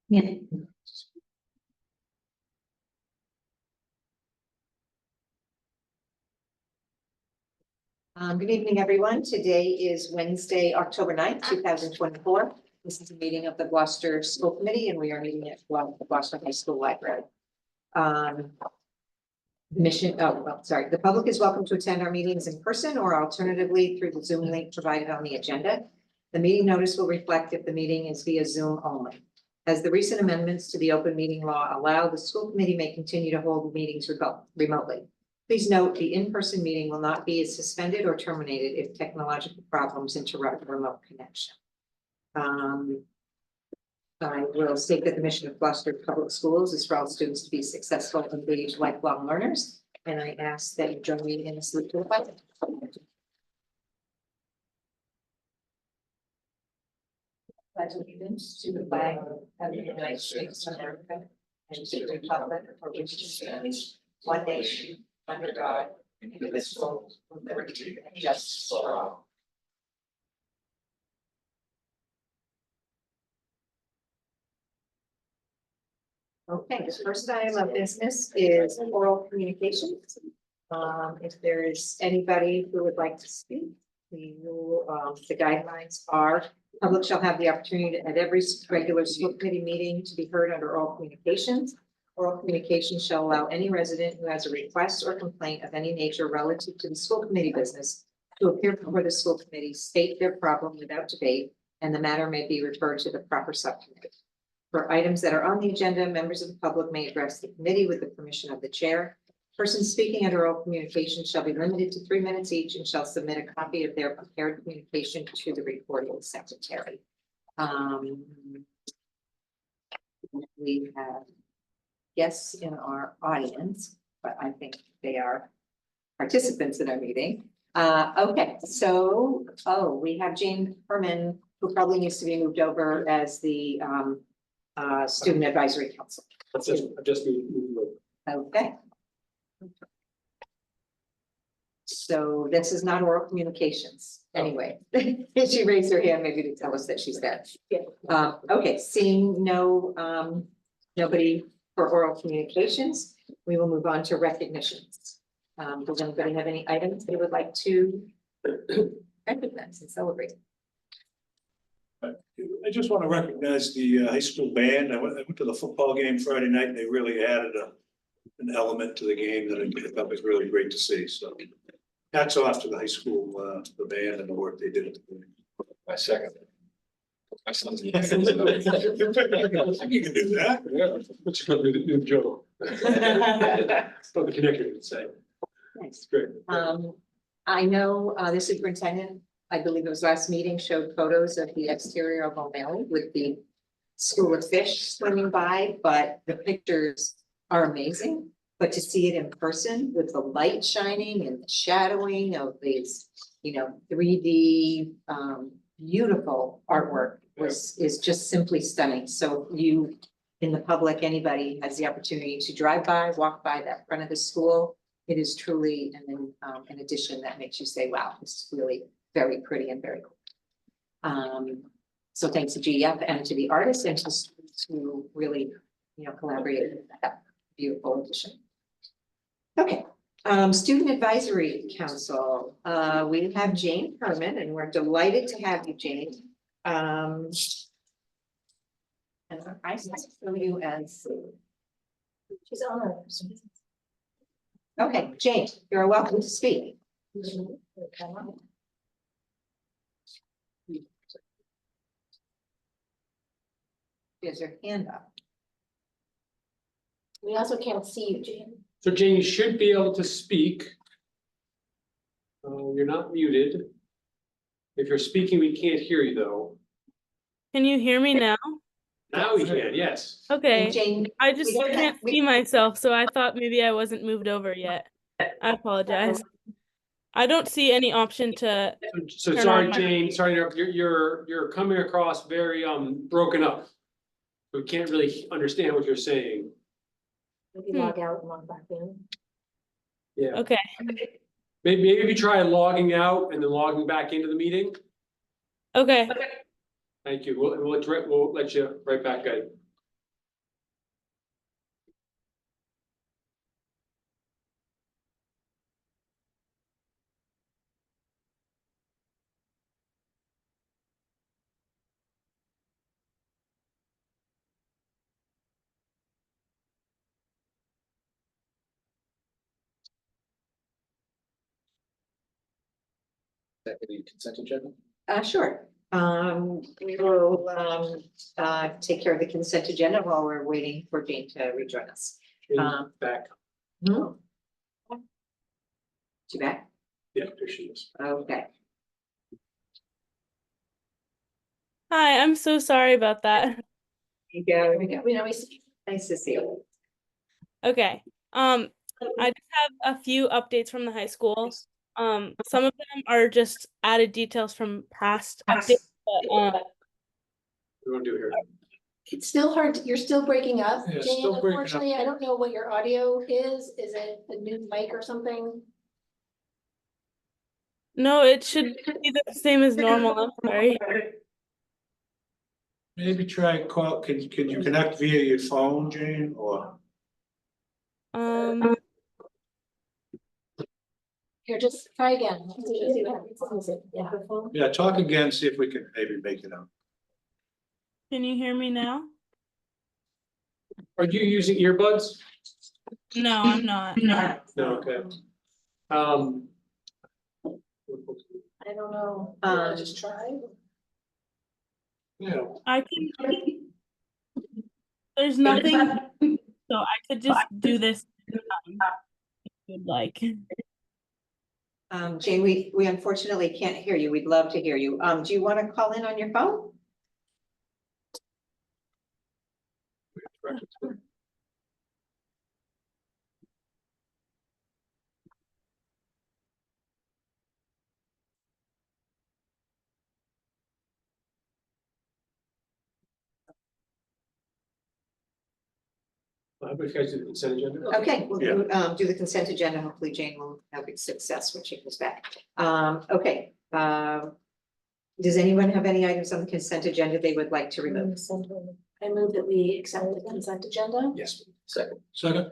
Yeah. Good evening, everyone. Today is Wednesday, October 9th, 2024. This is a meeting of the Gloucester School Committee, and we are meeting at the Gloucester High School Library. The public is welcome to attend our meetings in person or alternatively through the Zoom link provided on the agenda. The meeting notice will reflect if the meeting is via Zoom only. As the recent amendments to the open meeting law allow, the school committee may continue to hold meetings remotely. Please note the in-person meeting will not be suspended or terminated if technological problems interrupt the remote connection. I will state that the mission of Gloucester Public Schools is for all students to be successful, engaged, lifelong learners. And I ask that you join me in a salute to the flag. Pledge allegiance to the flag of the United States of America and to the republic for which it stands, one nation, under God, indivisible, with liberty and justice for all. Okay, the first item of business is oral communications. If there is anybody who would like to speak, the guidelines are public shall have the opportunity at every regular school committee meeting to be heard under oral communications. Oral communications shall allow any resident who has a request or complaint of any nature relative to the school committee business to appear before the school committee, state their problem without debate, and the matter may be referred to the proper subcommittee. For items that are on the agenda, members of the public may address the committee with the permission of the chair. Persons speaking under oral communication shall be limited to 3 minutes each and shall submit a copy of their prepared communication to the recording secretary. We have guests in our audience, but I think they are participants in our meeting. Okay, so, we have Jane Herman, who probably needs to be moved over as the Student Advisory Council. Just Okay. So this is not oral communications anyway. Did she raise her hand maybe to tell us that she's there? Yeah. Okay, seeing nobody for oral communications, we will move on to recognitions. Does anybody have any items they would like to recognize and celebrate? I just want to recognize the high school band. I went to the football game Friday night and they really added an element to the game that I thought was really great to see. So hats off to the high school, the band and the work they did at the game. My second. My son's. You can do that. Yeah. What's your new joke? What the connector would say. Nice. Great. I know the superintendent, I believe it was last meeting, showed photos of the exterior of O'Malley with the school of fish swimming by, but the pictures are amazing. But to see it in person with the light shining and the shadowing of these, 3D beautiful artwork is just simply stunning. So you, in the public, anybody has the opportunity to drive by, walk by that front of the school. It is truly an addition that makes you say, wow, this is really very pretty and very cool. So thanks to GEF and to the artists and to really, collaborate with that beautiful addition. Okay, Student Advisory Council. We have Jane Herman, and we're delighted to have you, Jane. And I saw you as she's on. Okay, Jane, you're welcome to speak. There's your hand up. We also can't see you, Jane. So Jane, you should be able to speak. You're not muted. If you're speaking, we can't hear you though. Can you hear me now? Now we can, yes. Okay. And Jane, I just we don't can't have- see myself, so I thought maybe I wasn't moved over yet. I apologize. I don't see any option to. So Turn sorry, on my- Jane, sorry, to interrupt. You're coming across very broken up. We can't really understand what you're saying. Maybe log out and log back in. Yeah. Okay. Maybe if you try logging out and then logging back into the meeting. Okay. Thank you. We'll let you right back in. Second consent agenda? Sure. We will, take care of the consent agenda while we're waiting for Jane to rejoin us. Back, Hmm. She back? yeah, there she is. Okay. Hi, I'm so sorry about that. You go. There we go. We know we see. Nice to see you. Okay. I just have a few updates from the high school. Some of them are just added details from past updates, but What do you want to do here? It's still hard, you're still breaking up, Yeah, Jane, still breaking up. unfortunately, I don't know what your audio is it a new mic or something? no, it should be the same as normal. I'm sorry. Maybe try call, can you connect via your phone, Jane, or? Um, Here, just try again. Let's see what happens. Is it microphone? Yeah, talk again, see if we can maybe make it out. can you hear me now? Are you using earbuds? No, I'm not. No, okay. Um. I don't know. Just try. Yeah, I can. There's nothing, so I could just do this if you'd like. Jane, we unfortunately can't hear you. We'd love to hear you. Do you want to call in on your phone? we guys do the consent agenda? Okay, we'll Yeah. do the consent agenda. Hopefully Jane will have success when she comes back. Okay, does anyone have any items on the consent agenda they would like to remove? I move that we accept the consent agenda. Yes. Second. Second?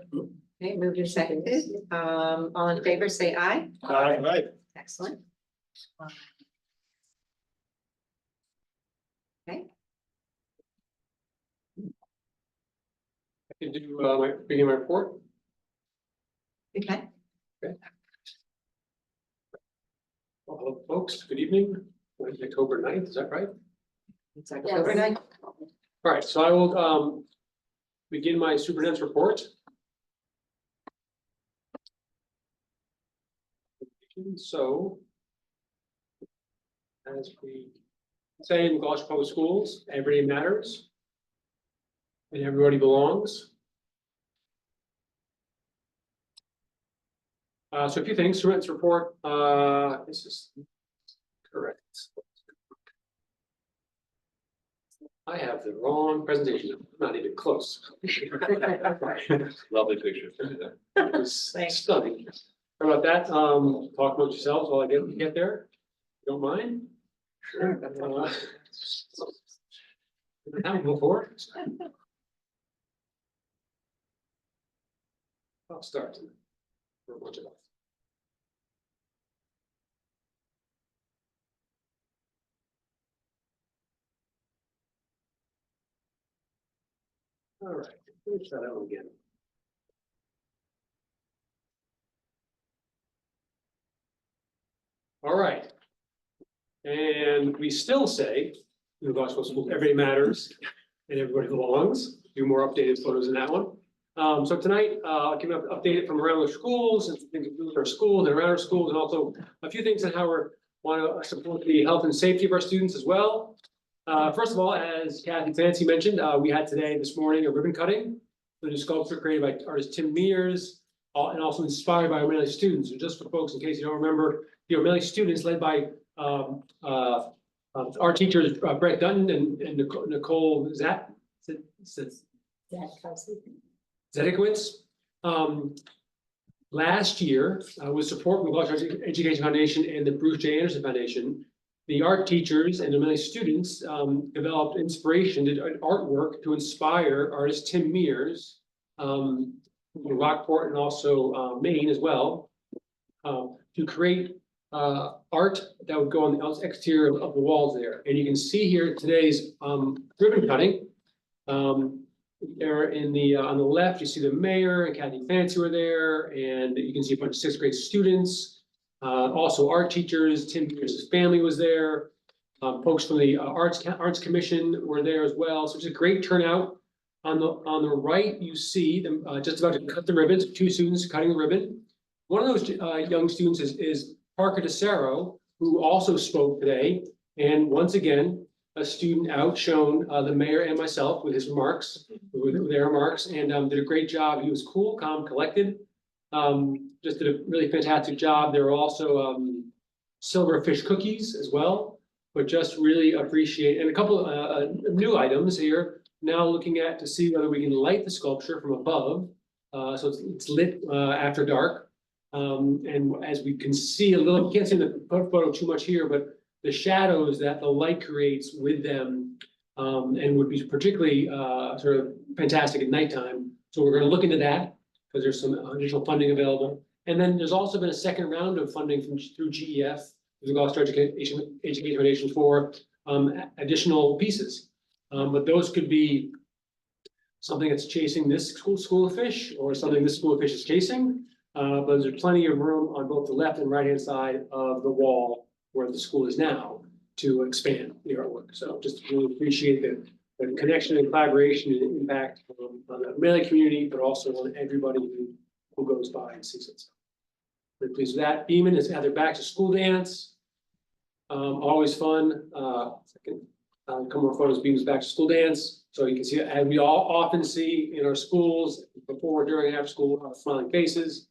Okay, moved and seconded. All in favor, say aye. Aye. Right. Excellent. Okay, I can do, begin my report. okay. Well, hello, folks, good evening. It's October 9th, is that right? It's October 9th. All right, so I will begin my superintendent's report. So, as we say in Gloucester Public Schools, everybody matters. And everybody belongs. So a few things, superintendent's report, this is correct. I have the wrong presentation, I'm not even close. Lovely picture. It was Thanks. stunning. How about that? Talk amongst yourselves while I get there. Don't mind? Sure. Happened before. I'll start. For a bunch of us. All right, let's try that one again. All right. And we still say, in the Gloucester School, everybody matters and everybody belongs. Do more updated photos in that one. So tonight, I can update from around the schools and things to do with our schools and around our schools, and also a few things on how we want to support the health and safety of our students as well. First of all, as Kathy Clancy mentioned, we had this morning, a ribbon cutting. The new sculpture created by artist Tim Mears, and also inspired by O'Malley students. So just for folks, in case you don't remember, the O'Malley students led by our teachers, Brett Dutton and Nicole Zedekowitz. Last year, with support from the Gloucester Education Foundation and the Bruce J. Anderson Foundation, the art teachers and O'Malley students developed inspiration, did artwork to inspire artist Tim Mears, from Rockport and also Maine as well, to create art that would go on the exterior of the walls there. And you can see here today's ribbon cutting. There in the on the left, you see the mayor and Kathy Fancy were there, and you can see a bunch of sixth grade students. Also art teachers, Tim Pierce's family was there. Folks from the Arts Commission were there as well. So it's a great turnout. On the right, you see them just about to cut the ribbons, 2 students cutting the ribbon. One of those young students is Parker DeSero, who also spoke today. And once again, a student outshone the mayor and myself with his remarks, with their remarks, and did a great job. He was cool, calm, collected. Just did a really fantastic job. There were also silverfish cookies as well, but just really appreciate, and a couple new items here. Now looking at to see whether we can light the sculpture from above. So it's lit after dark. And as we can see a little, can't see in the photo too much here, but the shadows that the light creates with them and would be particularly sort of fantastic at nighttime. So we're going to look into that because there's some additional funding available. And then there's also been a second round of funding through GEF, the Gloucester Education Foundation, for additional pieces. But those could be something that's chasing this school of fish, or something this school of fish is chasing. But there's plenty of room on both the left and right hand side of the wall where the school is now to expand the artwork. So just really appreciate the connection and collaboration and impact on the Malibu community, but also on everybody who goes by and sees it. So very pleased with that. Beeman is either back to school dance. Always fun. Couple more photos of Beeman's back to school dance. So you can see, as we all often see in our schools, before, during, and after school, smiling faces.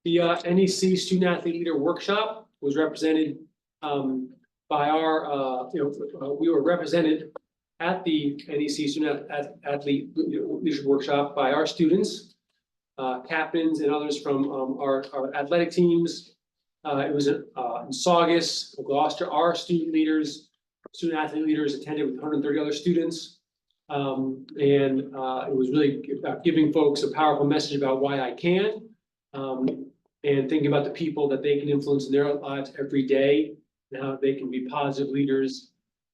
The NEC Student Athlete Leader Workshop was represented by our, we were represented at the NEC Student Athlete Leadership Workshop by our students, captains and others from our athletic teams. It was in Saugus, Gloucester. Our student athlete leaders attended with 130 other students. It was really about giving folks a powerful message about why I can. And thinking about the people that they can influence in their lives every day, and how they can be positive leaders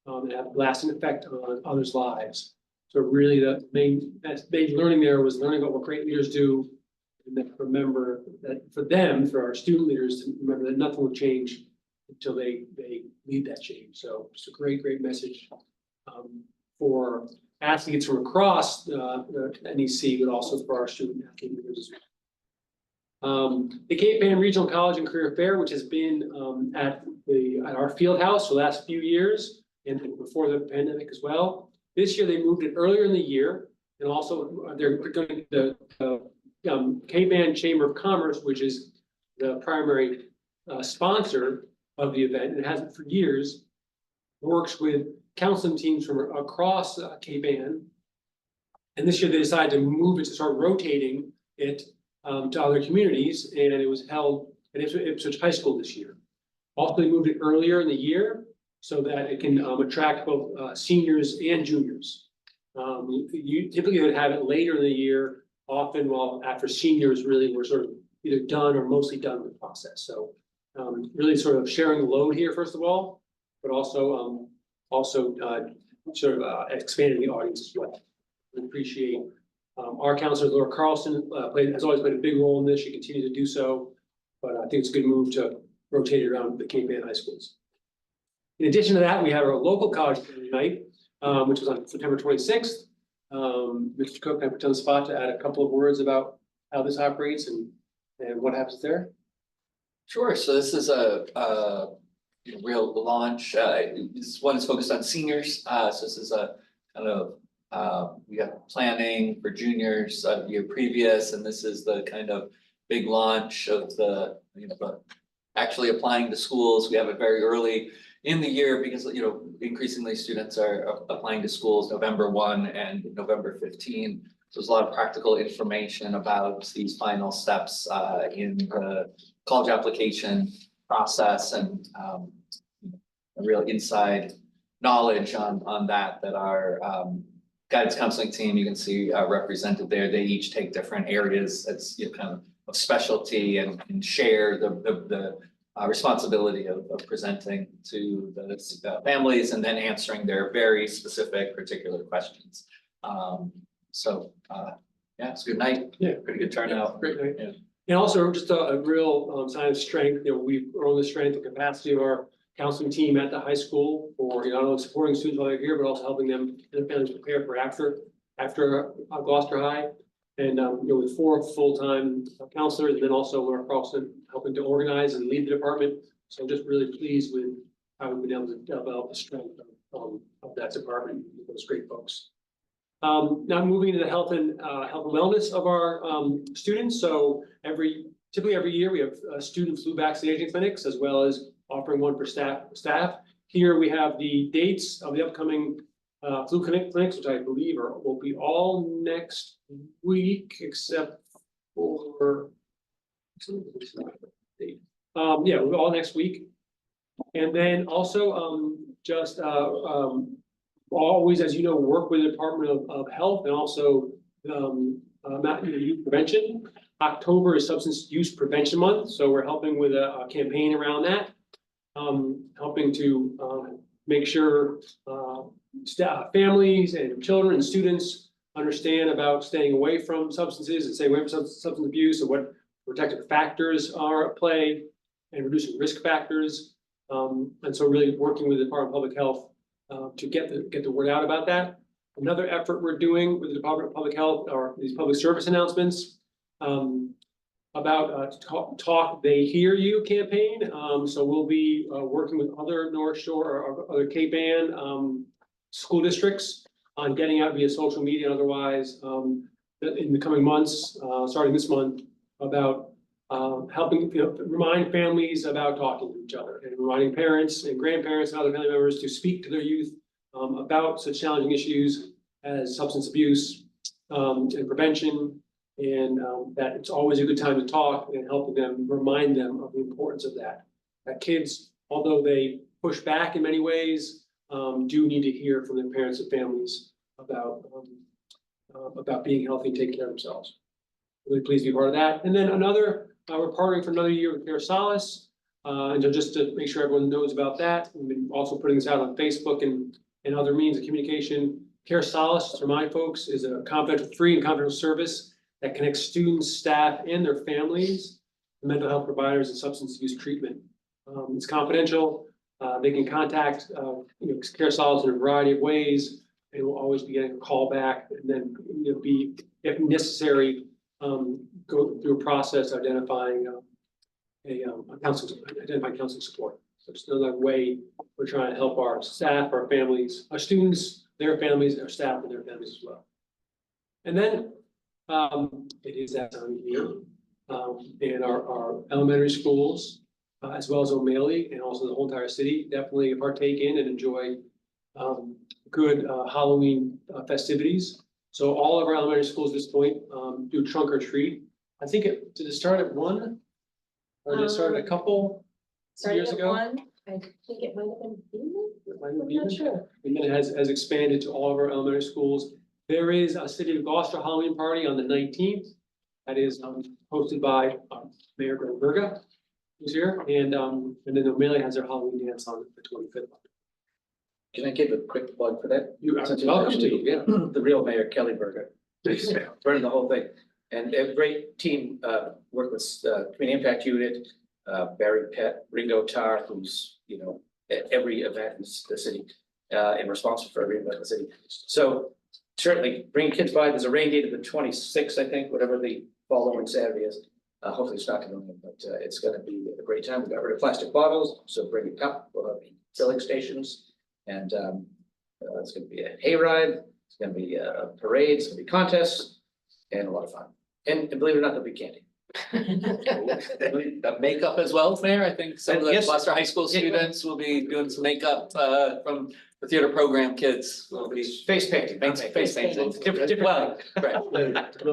and have a lasting effect on others' lives. So really the main learning there was learning about what great leaders do, and then remember that for our student leaders to remember that nothing will change until they lead that change. So it's a great message for athletes from across the NEC, but also for our student athlete leaders as well. The Cape Ann Regional College and Career Fair, which has been at our field house for the last few years and before the pandemic as well. This year they moved it earlier in the year, and also they're going to the Cape Ann Chamber of Commerce, which is the primary sponsor of the event, and has it for years, works with counseling teams from across Cape Ann. And this year they decided to move it, to start rotating it to other communities, and it was held at Ipswich High School this year. Also, they moved it earlier in the year so that it can attract both seniors and juniors. You typically would have it later in the year, often after seniors really were sort of either done or mostly done with the process. So really sort of sharing the load here, first of all, but also expanding the audience as well. We appreciate our counselor, Laura Carlson, has always played a big role in this. She continues to do so, but I think it's a good move to rotate it around the Cape Ann high schools. In addition to that, we have our local college night, which was on September 26th. Mr. Cook, I put you on the spot to add a couple of words about how this operates and what happens there. Sure. So this is a real launch. This one is focused on seniors. So this is a kind of we have planning for juniors the year previous, and this is the kind of big launch of the actually applying to schools. We have it very early in the year because increasingly students are applying to schools November 1 and November 15. So there's a lot of practical information about these final steps in the college application process, and a real inside knowledge on that our guidance counseling team, you can see represented there. They each take different areas that's kind of specialty and share the responsibility of presenting to the families and then answering their very specific particular questions. Yeah, it's a good night. Yeah, pretty good turnout. Great night. Yeah. And also just a real sign of strength, we've grown the strength and capacity of our counseling team at the high school for, not only supporting students while they're here, but also helping them and their families prepare for after Gloucester High. And, with 4 full-time counselors, and then also Laura Carlson helping to organize and lead the department. So I'm just really pleased with how we've been able to develop the strength of that department, with those great folks. Now moving into the health and wellness of our students. So typically every year we have student flu vaccination clinics, as well as offering one for staff. Here we have the dates of the upcoming flu clinics, which I believe will be all next week, except for yeah, we'll be all next week. And then also just always, as you know, work with the Department of Health and also youth prevention. October is Substance Use Prevention Month, so we're helping with a campaign around that. Helping to make sure families and children and students understand about staying away from substances and staying away from substance abuse, and what protective factors are at play and reducing risk factors. And so really working with the Department of Public Health to get the word out about that. Another effort we're doing with the Department of Public Health are these public service announcements about Talk They Hear You campaign. So we'll be working with other North Shore or other Cape Ann school districts on getting out via social media and otherwise in the coming months, starting this month, about helping remind families about talking to each other, and reminding parents and grandparents and other family members to speak to their youth about such challenging issues as substance abuse and prevention, and that it's always a good time to talk, and helping them, remind them of the importance of that. That kids, although they push back in many ways, do need to hear from their parents and families about being healthy and taking care of themselves. Really pleased to be part of that. And then we're partnering for another year with Care Solace. And so just to make sure everyone knows about that, we've been also putting this out on Facebook and other means of communication. Care Solace, to remind folks, is a free and confidential service that connects students, staff, and their families to mental health providers and substance use treatment. It's confidential. They can contact Care Solace in a variety of ways. They will always be getting a call back, and then be, if necessary, go through a process identifying counseling support. So it's another way we're trying to help our staff, our families, our students, their families, our staff, and their families as well. And then it is that time of year in our elementary schools, as well as O'Malley, and also the whole entire city, definitely partake in and enjoy good Halloween festivities. So all of our elementary schools at this point do trunk or treat. I think did it start at 1? Or did it start at a couple years ago? One, I think it might have been Beaman. It might have I'm been. not sure. And then it has expanded to all of our elementary schools. There is a City of Gloucester Halloween party on the 19th. That is hosted by Mayor Greg Berga, who's here, and then O'Malley has their Halloween dance on the 25th. Can I give a quick plug for that? You are Since you welcome to, mentioned yeah. The real Mayor Kelly Berger, running the whole thing. And a great team, work with Community Impact Unit, Barry Pett, Ringo Tar, who's, at every event in the city, and responsible for every event in the city. So certainly bring kids by. There's a rain date of the 26th, I think, whatever the following Saturday is. Hopefully it's not going to rain, but it's going to be a great time. We got rid of plastic bottles, so bring a cup. We'll have filling stations, and it's going to be a hayride. It's going to be a parade. It's going to be contests, and a lot of fun. And believe it or not, there'll be candy. Makeup as well, Mayor. I think some of the Yes. Gloucester High School students will be doing some makeup from the theater program kids. Will be Face painting. face painting. Different. Well, right.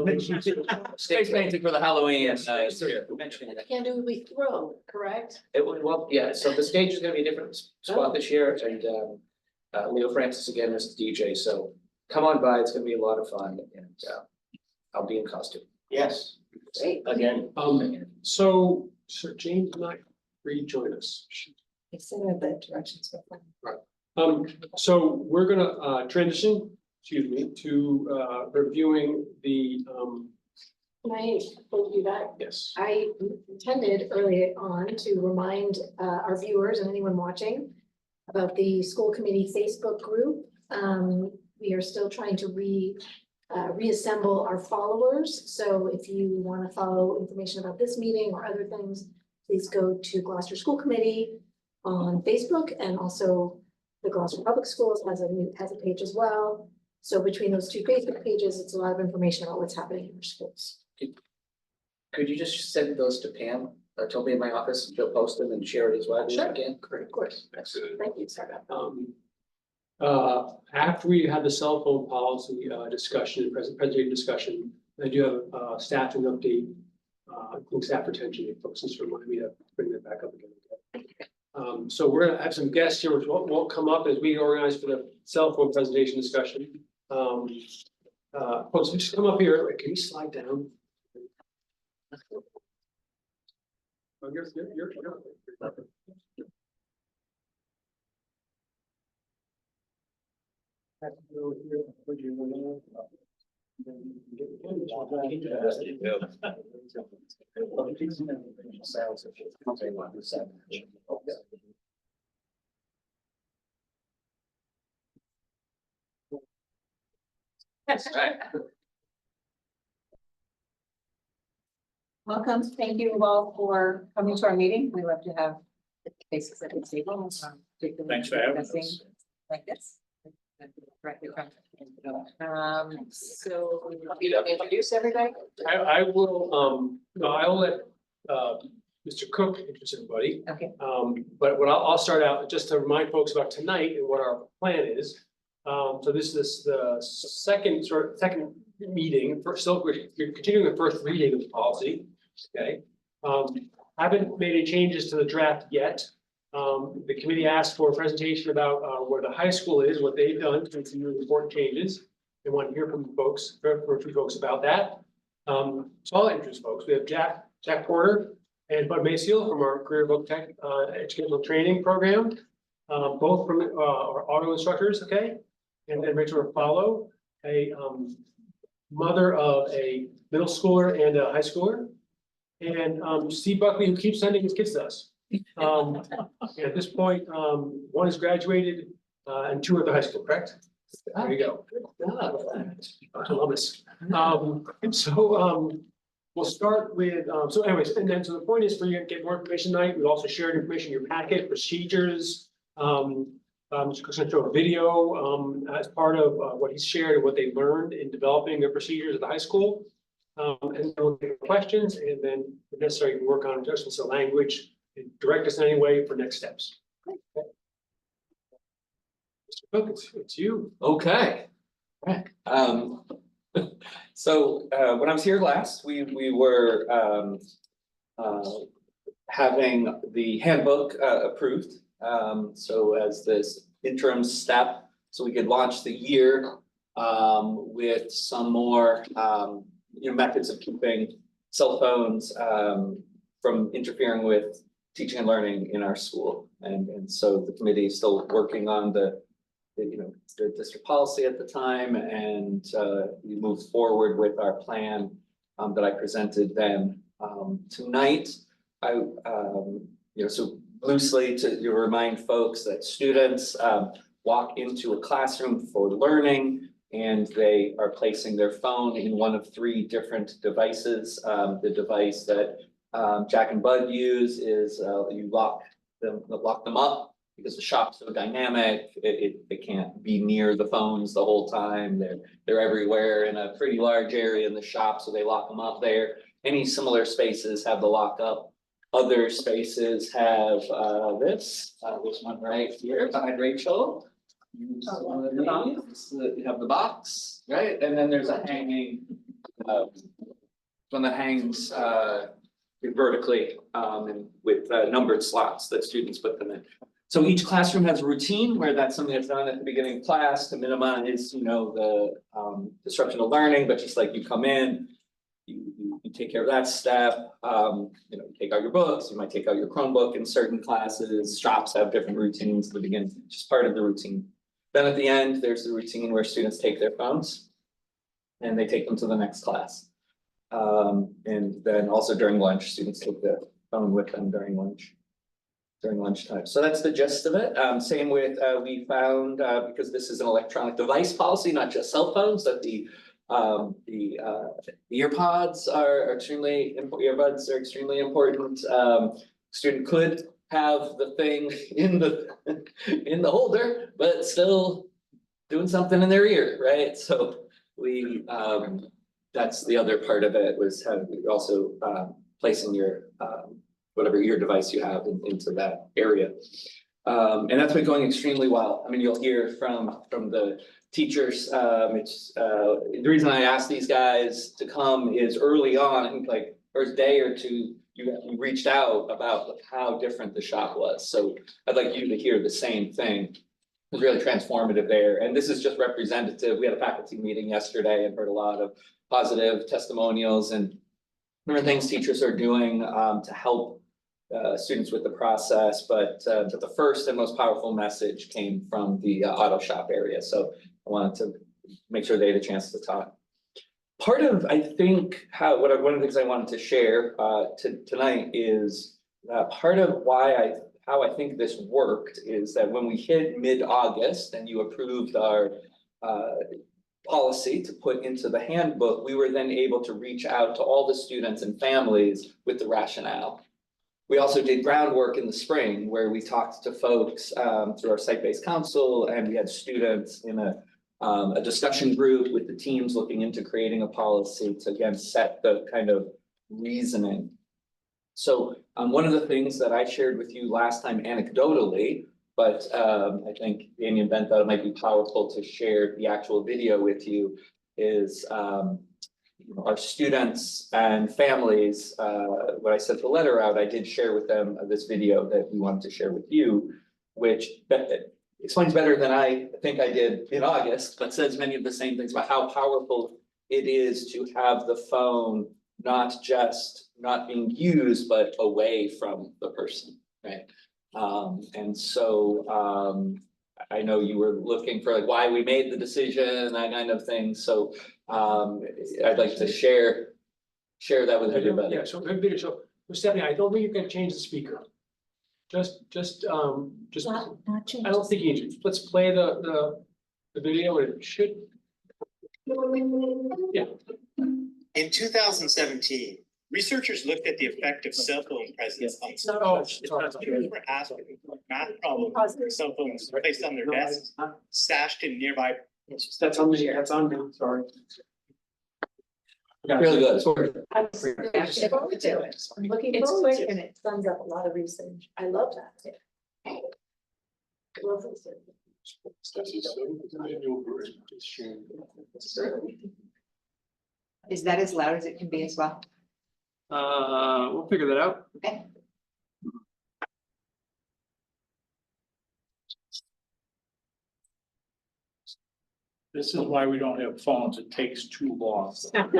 Face painting for the Halloween. Mentioning that. Can't do, we throw, correct? It would, well, yeah, so the stage is gonna be a different spot this year, and Leo Francis again is the DJ, so come on by, it's gonna be a lot of fun, and I'll be in costume. Yes, Great. again. So Sir James might rejoin us. I sent her the directions before. So we're gonna transition, to reviewing the Can I do that? Yes. I intended early on to remind our viewers and anyone watching about the school committee Facebook group. We are still trying to reassemble our followers. So if you want to follow information about this meeting or other things, please go to Gloucester School Committee on Facebook, and also the Gloucester Public Schools has a page as well. So between those two Facebook pages, it's a lot of information about what's happening in your schools. Could you just send those to Pam, Toby in my office, and she'll post them and share it as well? Sure. Again, Great. Of course. excellent. Thank you, Sarah. After we had the cell phone policy discussion, presentation discussion, I do have a staffing update. Including staff retention, if folks just remind me to bring that back up again. So we're gonna have some guests here, which won't come up as we organize for the cell phone presentation discussion. Folks, just come up here. Can you slide down? Oh, you're. Welcome. Thank you all for coming to our meeting. We love to have faces at the table. Thanks for having us. discussing Like this. Directly from- So you want to introduce everybody? I will, I'll let, Mr. Cook introduce everybody. Okay. But what I'll start out just to remind folks about tonight and what our plan is. So this is the second meeting, still, we're continuing the first reading of the policy, okay? Haven't made any changes to the draft yet. The committee asked for a presentation about where the high school is, what they've done to make some really important changes. They want to hear from folks, for a few folks about that. So I'll introduce folks. We have Jack Porter and Bud Mayseal from our Career Book Tech Educational Training Program. Both from our auto instructors, okay? And then Rachel Rapallo, a mother of a middle schooler and a high schooler. And Steve Buckley, who keeps sending his kids to us. At this point, one has graduated and two are at the high school, correct? There you go. Columbus. We'll start with, so anyways, and then so the point is for you to get more information tonight. We also shared information in your packet, procedures. Just going to show a video as part of what he's shared and what they learned in developing their procedures at the high school. And then we'll take questions, and then if necessary, you can work on adjustments to language and direct us in any way for next steps. Okay. Mr. Cook, it's you. Okay. Right. So when I was here last, we were having the handbook approved. So as this interim step, so we could launch the year with some more methods of keeping cell phones from interfering with teaching and learning in our school. And so the committee is still working on the district policy at the time, and we moved forward with our plan that I presented then. Tonight, so loosely to remind folks that students walk into a classroom for learning, and they are placing their phone in one of three different devices. The device that Jack and Bud use is you lock them up. Because the shop's so dynamic, they can't be near the phones the whole time. They're everywhere in a pretty large area in the shop, so they lock them up there. Any similar spaces have the lockup. Other spaces have this one right here behind Rachel. You have the box, right? And then there's a hanging one that hangs vertically and with numbered slots that students put them in. So each classroom has a routine where that's something that's done at the beginning of class to minimize, the disruption of learning, but just like you come in, you take care of that step. You take out your books, you might take out your Chromebook in certain classes. Shops have different routines at the beginning, just part of the routine. Then at the end, there's the routine where students take their phones and they take them to the next class. And then also during lunch, students take the phone with them during lunchtime. So that's the gist of it. Same with, we found, because this is an electronic device policy, not just cell phones, that the earpods are extremely, earbuds are extremely important. Student could have the thing in the holder, but still doing something in their ear, right? So we, that's the other part of it, was having also placing your whatever ear device you have into that area. And that's been going extremely well. I mean, you'll hear from the teachers, the reason I asked these guys to come is early on, I think like first day or two, you reached out about like how different the shop was. So I'd like you to hear the same thing. It was really transformative there. And this is just representative. We had a faculty meeting yesterday and heard a lot of positive testimonials and different things teachers are doing to help students with the process. But the first and most powerful message came from the auto shop area. So I wanted to make sure they had a chance to talk. Part of, I think, one of the things I wanted to share tonight is part of how I think this worked is that when we hit mid-August and you approved our policy to put into the handbook, we were then able to reach out to all the students and families with the rationale. We also did groundwork in the spring where we talked to folks through our site-based council, and we had students in a discussion group with the teams looking into creating a policy to again set the kind of reasoning. So one of the things that I shared with you last time anecdotally, but I think Amy and Ben thought it might be powerful to share the actual video with you, is our students and families, when I sent the letter out, I did share with them this video that we wanted to share with you, which explains better than I think I did in August, but says many of the same things about how powerful it is to have the phone not just not being used, but away from the person, right? And so I know you were looking for like why we made the decision, that kind of thing. So I'd like to share that with everybody. Yeah, so maybe, so Stephanie, I don't think you can change the speaker. Just, Not change. I don't think you need to. Let's play the video and it should. Yeah. In 2017, researchers looked at the effect of cell phone presence on students. Students were asked if math problems with cell phones placed on their desks, stashed in nearby. That's on me, sorry. Really good. I'm looking forward and it sums up a lot of research. I love that. Love research. Is that as loud as it can be as well? We'll figure that out. Okay. This is why we don't have phones. It takes too long. Thank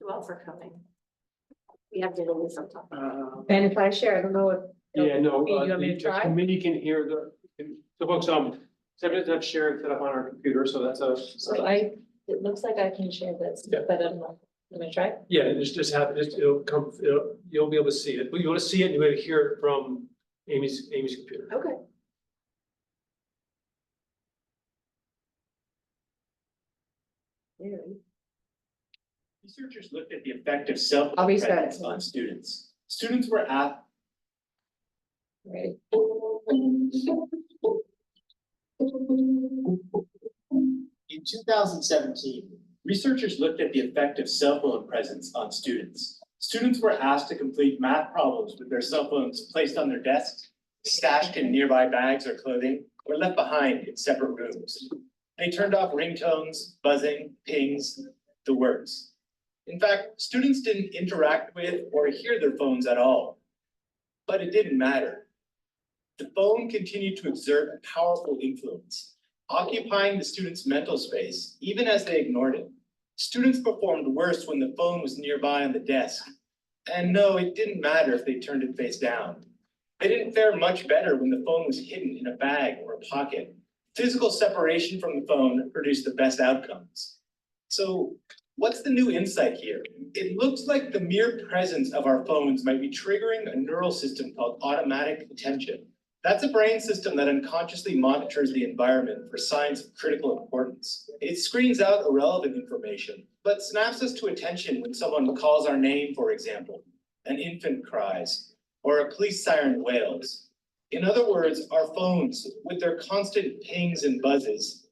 you all for coming. We have to do this sometime. Ben, if I share, I don't know if. Yeah, no, You want me to the try? committee can hear so folks, Stephanie does not share it set up on our computer, so that's a. So it looks like I can share this, Yeah. but I don't know. Let me try. Yeah, just have, it'll come, you'll be able to see it, but you want to see it, you're going to hear it from Amy's computer. Okay. Researchers looked at the effect of cell I'll phone restart it. presence on students. Students were asked. Ready. In 2017, researchers looked at the effect of cell phone presence on students. Students were asked to complete math problems with their cell phones placed on their desks, stashed in nearby bags or clothing, or left behind in separate rooms. They turned off ringtones, buzzing, pings, the works. In fact, students didn't interact with or hear their phones at all. But it didn't matter. The phone continued to exert a powerful influence, occupying the students' mental space, even as they ignored it. Students performed worse when the phone was nearby on the desk. And no, it didn't matter if they turned it face down. They didn't fare much better when the phone was hidden in a bag or a pocket. Physical separation from the phone produced the best outcomes. So what's the new insight here? It looks like the mere presence of our phones might be triggering a neural system called automatic attention. That's a brain system that unconsciously monitors the environment for signs of critical importance. It screens out irrelevant information, but snaps us to attention when someone calls our name, for example, an infant cries, or a police siren wails. In other words, our phones, with their constant pings and buzzes,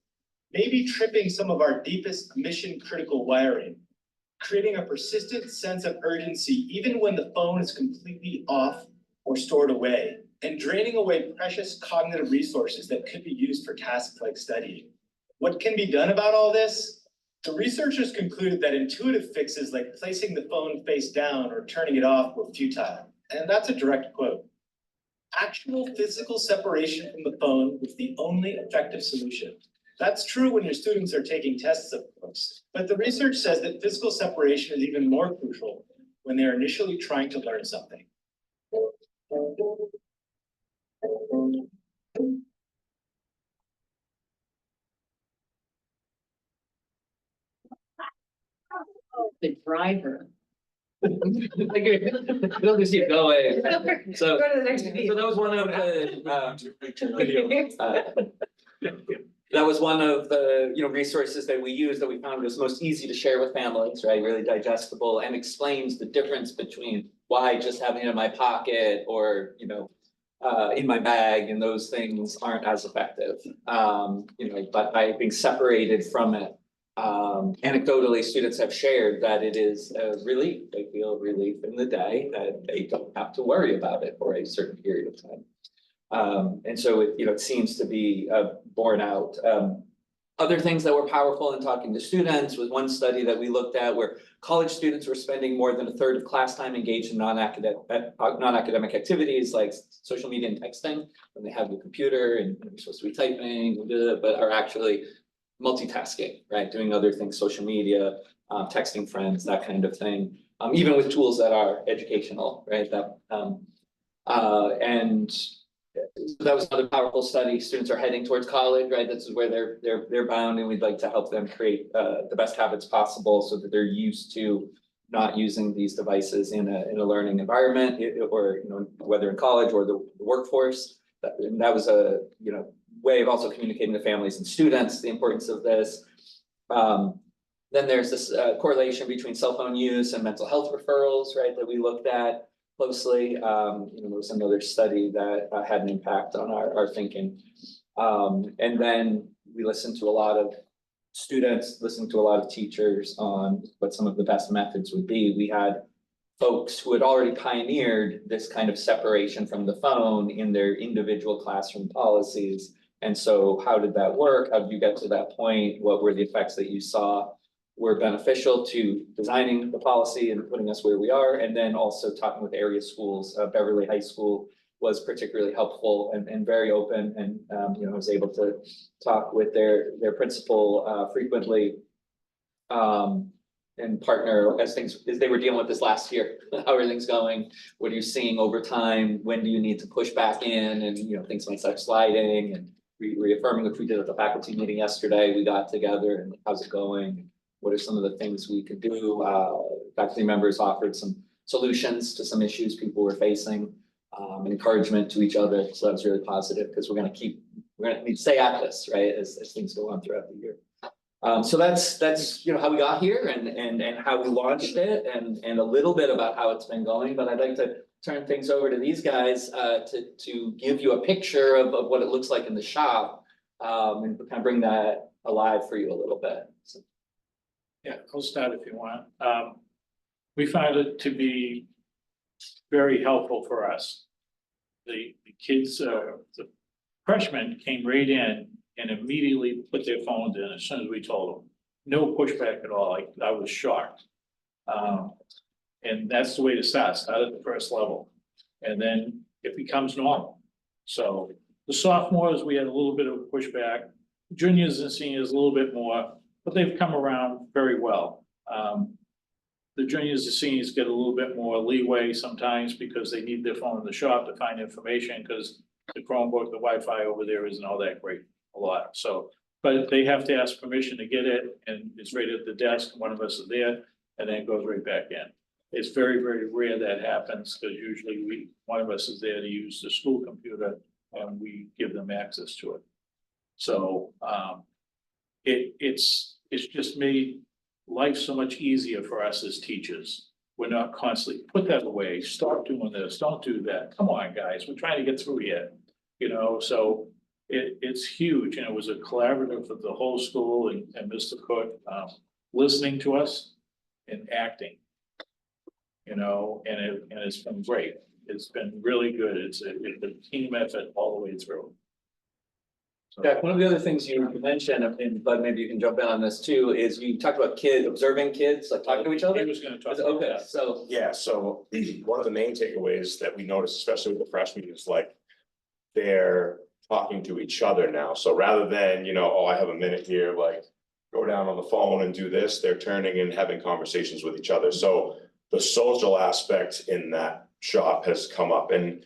may be tripping some of our deepest mission-critical wiring, creating a persistent sense of urgency even when the phone is completely off or stored away, and draining away precious cognitive resources that could be used for tasks like studying. What can be done about all this? The researchers concluded that intuitive fixes like placing the phone face down or turning it off were futile. And that's a direct quote. Actual physical separation from the phone was the only effective solution. That's true when your students are taking tests, of course, but the research says that physical separation is even more crucial when they're initially trying to learn something. The driver. We'll just keep going. So, Go to the next so video. that was one of that was one of the, resources that we use that we found was most easy to share with families, right? Really digestible and explains the difference between why just having it in my pocket or, in my bag and those things aren't as effective. But by being separated from it, anecdotally, students have shared that it is a relief. They feel relief in the day that they don't have to worry about it for a certain period of time. And so it seems to be borne out. Other things that were powerful in talking to students was one study that we looked at where college students were spending more than a third of class time engaged in non-academic activities like social media and texting, when they have the computer and they're supposed to be typing, but are actually multitasking, right? Doing other things, social media, texting friends, that kind of thing, even with tools that are educational, right? And that was another powerful study. Students are heading towards college, right? This is where they're bound, and we'd like to help them create the best habits possible so that they're used to not using these devices in a learning environment, or whether in college or the workforce. And that was a way of also communicating to families and students the importance of this. Then there's this correlation between cell phone use and mental health referrals, right? That we looked at closely. There was another study that had an impact on our thinking. And then we listened to a lot of students, listened to a lot of teachers on what some of the best methods would be. We had folks who had already pioneered this kind of separation from the phone in their individual classroom policies. And so how did that work? How did you get to that point? What were the effects that you saw were beneficial to designing the policy and putting us where we are? And then also talking with area schools. Beverly High School was particularly helpful and very open, and was able to talk with their principal frequently, and partner as they were dealing with this last year. How are things going? What are you seeing over time? When do you need to push back in? And things might start sliding, and reaffirming, which we did at the faculty meeting yesterday. We got together and how's it going? What are some of the things we could do? Faculty members offered some solutions to some issues people were facing, encouragement to each other. So that was really positive, because we're going to need to stay at this, right, as things go on throughout the year. So that's how we got here and how we launched it, and a little bit about how it's been going. But I'd like to turn things over to these guys to give you a picture of what it looks like in the shop, and kind of bring that alive for you a little bit. So. Yeah, I'll start if you want. We found it to be very helpful for us. the kids, the freshmen came right in and immediately put their phones in as soon as we told them. No pushback at all. I was shocked. And that's the way to start at the first level. And then it becomes normal. So the sophomores, we had a little bit of pushback. Juniors and seniors, a little bit more, but they've come around very well. The juniors and seniors get a little bit more leeway sometimes because they need their phone in the shop to find information, because the Chromebook, the Wi-Fi over there isn't all that great a lot. So, but they have to ask permission to get it, and it's right at the desk, one of us is there, and then it goes right back in. It's very, very rare that happens, because usually one of us is there to use the school computer and we give them access to it. So, it's just made life so much easier for us as teachers. We're not constantly, put that away, stop doing this, don't do that. Come on, guys, we're trying to get through here. So it's huge, and it was a collaborative of the whole school and Mr. Cook, listening to us and acting. And it's been great. It's been really good. It's a team effort all the way through. So- Jack, one of the other things you mentioned, and Bud, maybe you can jump in on this too, is you talked about observing kids, like talking to each other. He was gonna talk about Okay, that. so, Yeah, so one of the main takeaways that we noticed, especially with the freshmen, is like they're talking to each other now. So rather than, oh, I have a minute here, like go down on the phone and do this, they're turning and having conversations with each other. So the social aspect in that shop has come up, and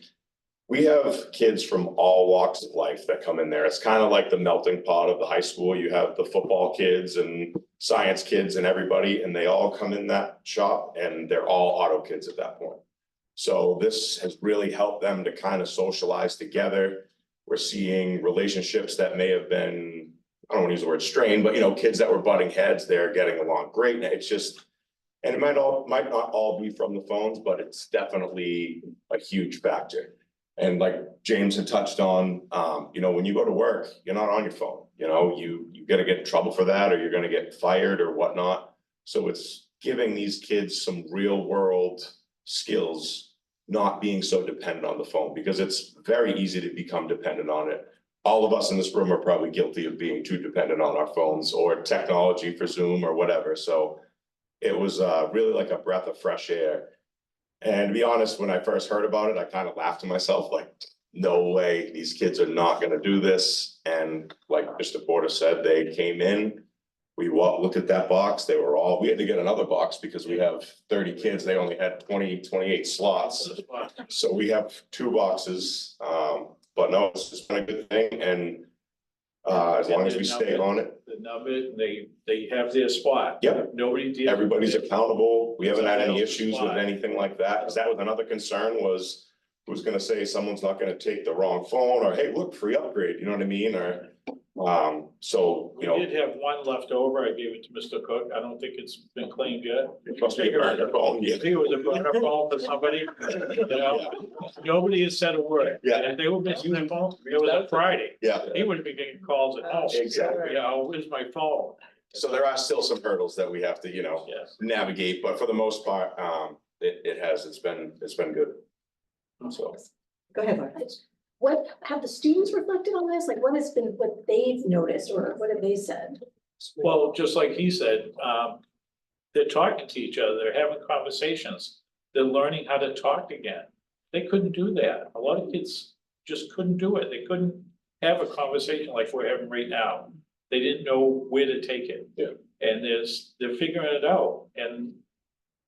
we have kids from all walks of life that come in there. It's kind of like the melting pot of the high school. You have the football kids and science kids and everybody, and they all come in that shop, and they're all auto kids at that point. So this has really helped them to kind of socialize together. We're seeing relationships that may have been, I don't want to use the word strained, but kids that were butting heads, they're getting along great. And it's just, and it might not all be from the phones, but it's definitely a huge factor. And like James had touched on, when you go to work, you're not on your phone, you're gonna get in trouble for that, or you're gonna get fired or whatnot. So it's giving these kids some real world skills, not being so dependent on the phone, because it's very easy to become dependent on it. All of us in this room are probably guilty of being too dependent on our phones or technology for Zoom or whatever. So it was really like a breath of fresh air. And to be honest, when I first heard about it, I kind of laughed to myself, like, no way, these kids are not gonna do this. And like Mr. Porter said, they came in, we looked at that box, we had to get another box because we have 30 kids, they only had 28 slots. So we have 2 boxes, but no, it's just been a good thing, and as long as we stay on it. The number, they have their spot. Yep. Nobody. Everybody's accountable. We haven't had any Somebody else's issues with spot. anything like that, because that was another concern, was who's gonna say someone's not gonna take the wrong phone, or hey, look, free upgrade, you know what I mean, or so, We did have one left over. I gave it to Mr. Cook. I don't think it's been claimed yet. it must be a burner phone, I yeah. think it was a burner phone for somebody, nobody has said a word. Yeah. And if they were missing their phone, it was a Friday. Yeah, He would be getting calls at home. Exactly. Where's my phone? so there are still some hurdles that we have to, Yes. navigate, but for the most part, it's been good. So. Go ahead, Laura. What, have the students reflected on this? Like, what they've noticed, or what have they said? Well, just like he said, they're talking to each other, they're having conversations, they're learning how to talk again. They couldn't do that. A lot of kids just couldn't do it. They couldn't have a conversation like we're having right now. They didn't know where to take it. Yeah. And they're figuring it out, and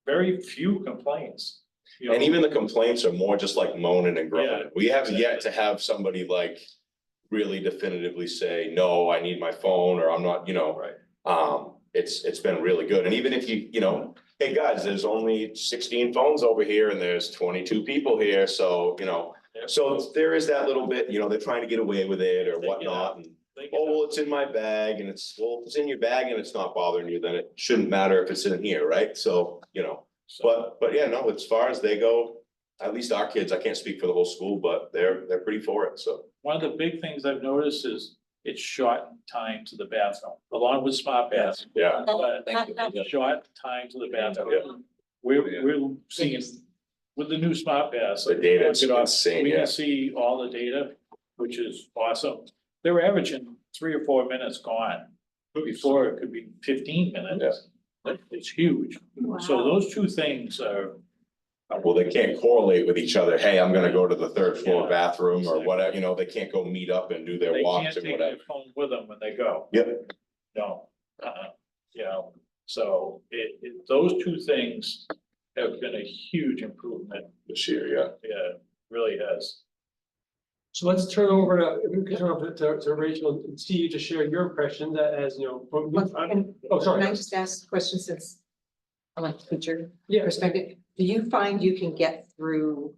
very few complaints. And even the complaints are more just like moaning and Yeah. groaning. We have yet to have somebody like really definitively say, no, I need my phone, or I'm not, Right. It's been really good. And even if hey guys, there's only 16 phones over here and there's 22 people here, so, so there is that little bit, they're trying to get away with it or whatnot. And well, it's in my bag, and if it's in your bag and it's not bothering you, then it shouldn't matter if it's in here, right? So, but yeah, no, as far as they go, at least our kids, I can't speak for the whole school, but they're pretty for it, so. One of the big things I've noticed is it's short time to the bathroom, along with smart baths. Yeah. Thank you. Short time to the bathroom. We're seeing with the new smart pass. The data is get off, insane, we yeah. can see all the data, which is awesome. They were averaging 3 or 4 minutes gone. Before it could be 15 minutes. It's huge. So Wow. those two things are. Well, they can't correlate with each other. Hey, I'm gonna go to the third floor Yeah, bathroom or exactly. whatever, you know, they can't go meet up and do their They walks can't or take whatever. their phone with them when they go. Yep. No, you know, so those two things have been a huge improvement. This year, yeah. Yeah, really has. So let's turn over to, if we can turn over to Rachel and Steve to share your impression that as, you know, from, Can oh, sorry. I just ask a question since I'm a teacher Yeah. perspective? Do you find you can get through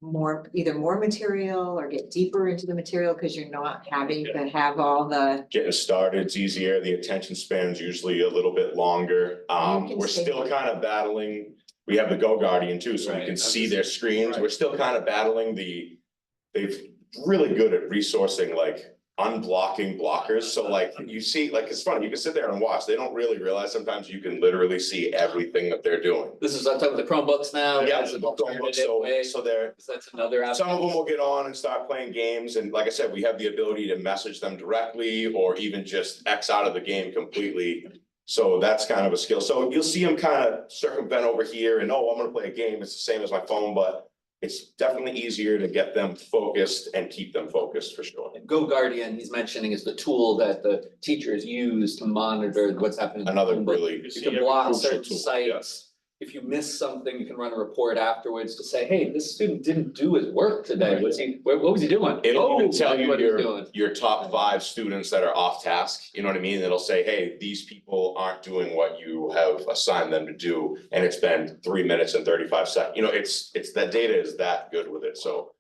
more, either more material or get deeper into the material because you're not having to have all the, Getting started, it's easier. The attention span's usually a little bit longer. You can We're stay- still kind of battling. We have the Go Guardian too, so we Right, can I was see just- their screens. right. We're still kind of battling they've really good at resourcing like unblocking blockers. So like you see, like it's funny, you can sit there and watch. They don't really realize sometimes you can literally see everything that they're doing. This is on top of the Chromebooks now. Yeah, as an the Chromebook, alternative way. so they're, So that's another app. some of them will get on and start playing games, and like I said, we have the ability to message them directly or even just X out of the game completely. So that's kind of a skill. So you'll see them kind of circumvent over here and, oh, I'm gonna play a game. It's the same as my phone, but it's definitely easier to get them focused and keep them focused for sure. Go Guardian, he's mentioning, is the tool that the teachers use to monitor what's happening. in the Another Chromebook. really. You can block crucial certain tool, sites. If you miss something, you can run a report afterwards to say, hey, this student didn't do his work today. What was he doing? It'll even Oh, tell that's you what he's doing. your top 5 students that are off task, you know what I mean? It'll say, hey, these people aren't doing what you have assigned them to do, and it's been 3 minutes and 35 seconds. You know, it's that data is that good with it, so.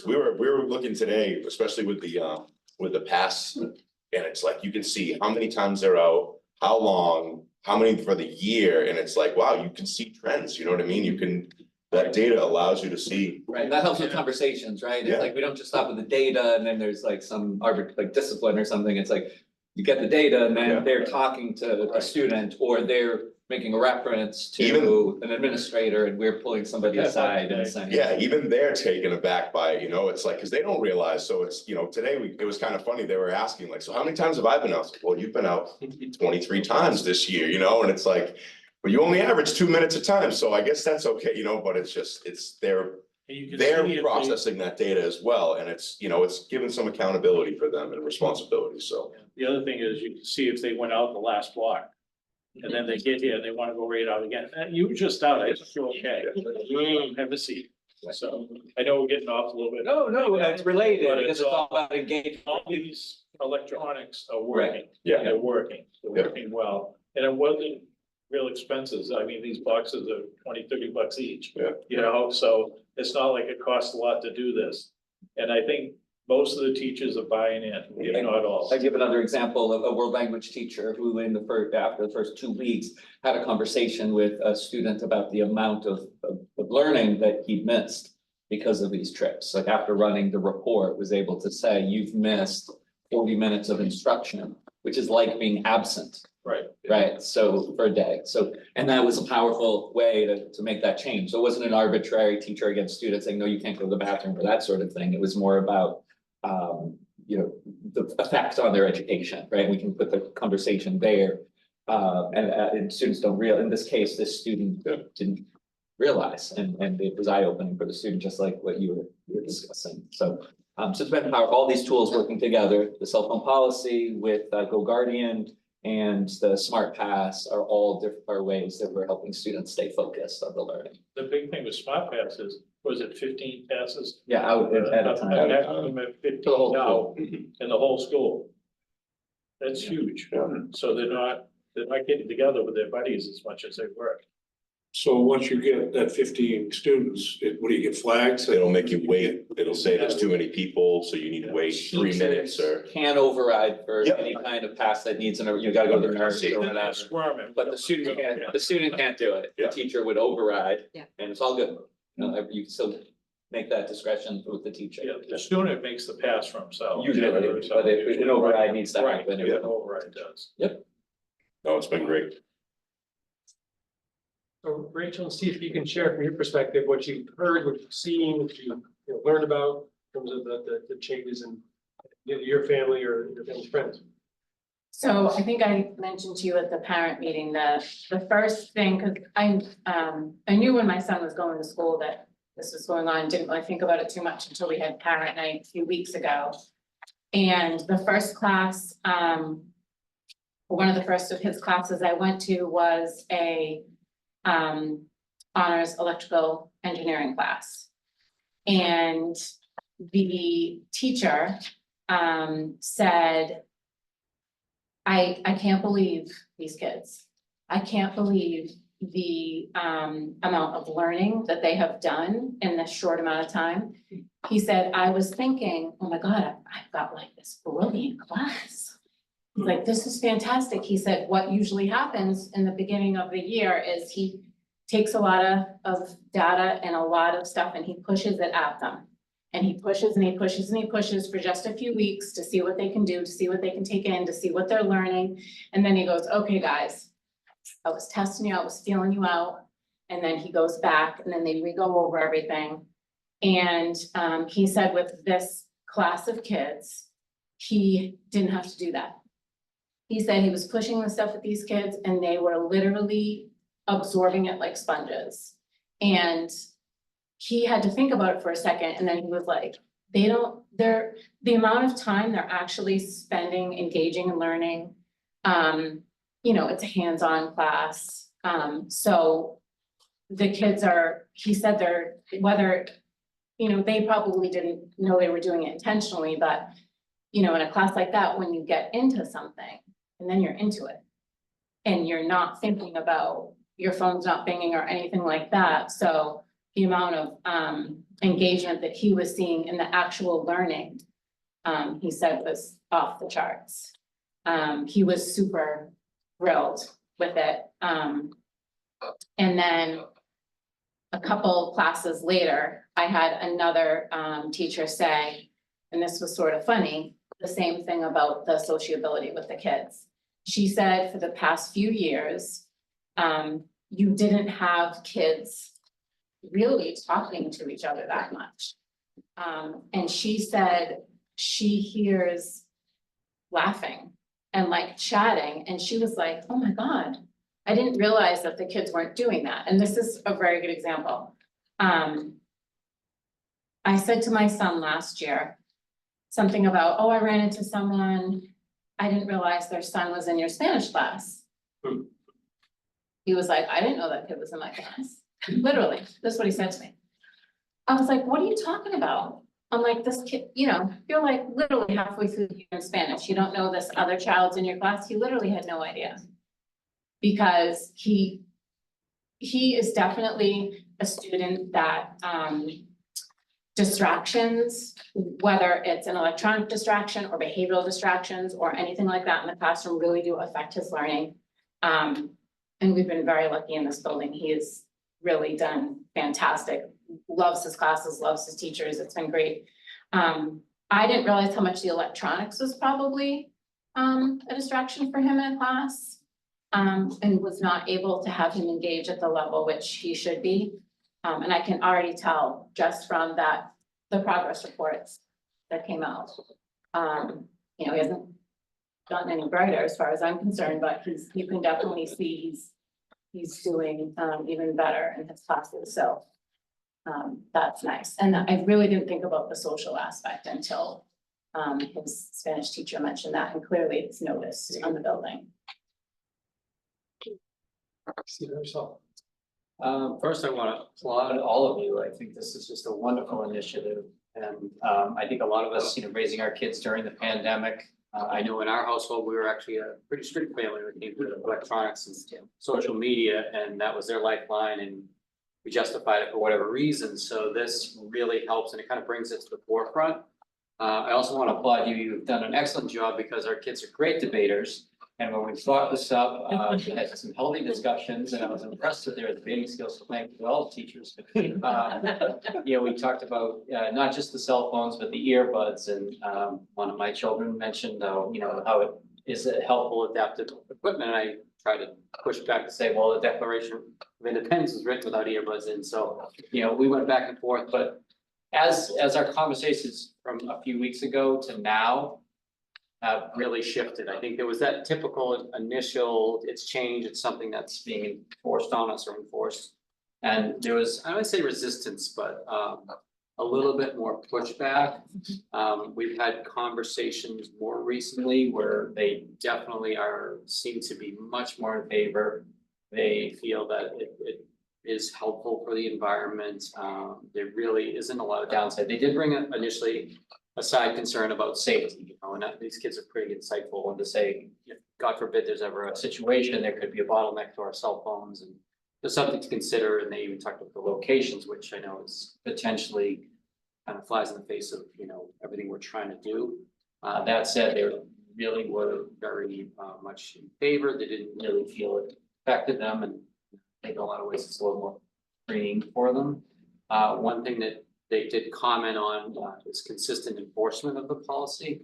We were looking today, especially with the pass, and it's like, you can see how many times they're out, how long, how many for the year, and it's like, wow, you can see trends, you know what I mean? That data allows you to see. Right, that helps with conversations, right? It's Yeah. like, we don't just stop with the data and then there's like some like discipline or something. It's like, you get the data and Yeah. then they're talking to a student or they're making a reference to Even- an administrator and we're pulling somebody Yeah, aside and okay. saying. Yeah, even they're taken aback by it, you know, it's like, cause they don't realize, so it's, you know, today it was kind of funny, they were asking like, so how many times have I been out? Well, you've been out 23 times this year, you know, and it's like, well, you only average 2 minutes a time, so I guess that's okay, you know, but they're And you can see if they- processing that data as well, and it's, you know, it's given some accountability for them and responsibility, so. The other thing is you can see if they went out the last block. And then they get here and they wanna go right out again. You were just out, I just feel okay. Have a seat. So I know we're getting off a little bit. No, it's related But because it's it's all about engagement. All these electronics are working. Yeah. They're working, they're Yeah. working well. And it wasn't real expenses. I mean, these boxes are $20-30 each. Yeah. You know, so it's not like it costs a lot to do this. And I think most of the teachers are buying in, if not all. I give another example of a world language teacher who after the first 2 weeks had a conversation with a student about the amount of learning that he'd missed because of these trips. Like after running the report, was able to say, you've missed 40 minutes of instruction, which is like being absent. Right. Right, so for a day, so, and that was a powerful way to make that change, so it wasn't an arbitrary teacher against students saying, no, you can't go to the bathroom or that sort of thing, it was more about. You know, the effect on their education, right, we can put the conversation there. And students don't in this case, this student didn't realize, and it was eye-opening for the student, just like what you were discussing, so. So it's been powerful, all these tools working together, the cell phone policy with Go Guardian. And the Smart Pass are all different ways that we're helping students stay focused on the learning. The big thing with smart passes, was it 15 passes? Yeah, out at a time. Maximum at 15 For the whole now in the whole school. That's huge. Yeah. So they're not getting together with their buddies as much as they were. So once you get that 15 students, what do you get flags? It'll make you wait, it'll say there's too many people, so you need to wait 3 minutes or. Can override for Yep. any kind of pass that needs, you gotta go to the nurse or They're whatever. squirming. But the student can't do it. The Yeah. teacher would override. Yeah. And it's all good. You know, you can still make that discretion with the teacher. Yeah, the student makes the pass for himself. Usually, but if an override needs to Right, happen. if an override does. No, it's been great. So Rachel, see if you can share from your perspective what you've heard, what you've seen, what you learned about in terms of the changes in your family or your family's friends. So I think I mentioned to you at the parent meeting that the first thing, because I knew when my son was going to school that this was going on, didn't really think about it too much until we had parent night a few weeks ago. And the first class, one of the first of his classes I went to was a honors electrical engineering class. And the teacher said, I can't believe these kids. I can't believe the amount of learning that they have done in this short amount of time. He said, I was thinking, oh my God, I've got like this brilliant class. Like, this is fantastic. He said, what usually happens in the beginning of the year is he takes a lot of data and a lot of stuff and he pushes it at them. And he pushes and he pushes and he pushes for just a few weeks to see what they can do, to see what they can take in, to see what they're learning. And then he goes, okay, guys, I was testing you, I was feeling you out. And then he goes back and then they re-go over everything. And he said with this class of kids, he didn't have to do that. He said he was pushing the stuff with these kids and they were literally absorbing it like sponges. And he had to think about it for a second and then he was like, the amount of time they're actually spending, engaging and learning, it's a hands-on class. So the kids he said they probably didn't know they were doing it intentionally, but in a class like that, when you get into something and then you're into it and you're not thinking about your phone's not pinging or anything like that. So the amount of engagement that he was seeing in the actual learning, he said was off the charts. He was super thrilled with it. And then a couple classes later, I had another teacher say, and this was sort of funny, the same thing about the sociability with the kids. She said for the past few years, you didn't have kids really talking to each other that much. And she said she hears laughing and like chatting, and she was like, oh my God, I didn't realize that the kids weren't doing that. And this is a very good example. I said to my son last year, something about, oh, I ran into someone, I didn't realize their son was in your Spanish class. He was like, I didn't know that kid was in my class. Literally, that's what he said to me. I was like, what are you talking about? I'm like, this kid, you're like literally halfway through the year in Spanish. You don't know this other child's in your class. He literally had no idea. Because he is definitely a student that distractions, whether it's an electronic distraction or behavioral distractions or anything like that in the classroom, really do affect his learning. And we've been very lucky in this building. He has really done fantastic, loves his classes, loves his teachers. It's been great. I didn't realize how much the electronics was probably a distraction for him in class. And was not able to have him engage at the level which he should be. And I can already tell just from the progress reports that came out. He hasn't gotten any brighter as far as I'm concerned, but you can definitely see he's doing even better in his classes. So that's nice. And I really didn't think about the social aspect until his Spanish teacher mentioned that, and clearly it's noticed on the building. See yourself. First, I want to applaud all of you. I think this is just a wonderful initiative. And I think a lot of us, raising our kids during the pandemic. I know in our household, we were actually a pretty strict family when it came to electronics and social media, and that was their lifeline, and we justified it for whatever reason. So this really helps, and it kind of brings it to the forefront. I also want to applaud you. You've done an excellent job because our kids are great debaters. And when we brought this up, we had some healthy discussions, and I was impressed with their debating skills. So thank you to all the teachers. We talked about not just the cell phones, but the earbuds. And one of my children mentioned, how it is a helpful adaptive equipment. I try to push back to say, well, the Declaration of Independence was written without earbuds in, so, we went back and forth, but as our conversations from a few weeks ago to now have really shifted. I think there was that typical initial, it's change, it's something that's being forced on us or enforced. And there was, I wouldn't say resistance, but a little bit more pushback. We've had conversations more recently where they definitely seem to be much more in favor. They feel that it is helpful for the environment. There really isn't a lot of downside. They did bring up initially a side concern about safety, and these kids are pretty insightful and to say, if God forbid there's ever a situation, there could be a bottleneck to our cell phones and there's something to consider. And they even talked about the locations, which I know is potentially kind of flies in the face of, everything we're trying to do. That said, they really were very much in favor. They didn't really feel it affected them, and I think in a lot of ways it's a little more freeing for them. One thing that they did comment on is consistent enforcement of the policy.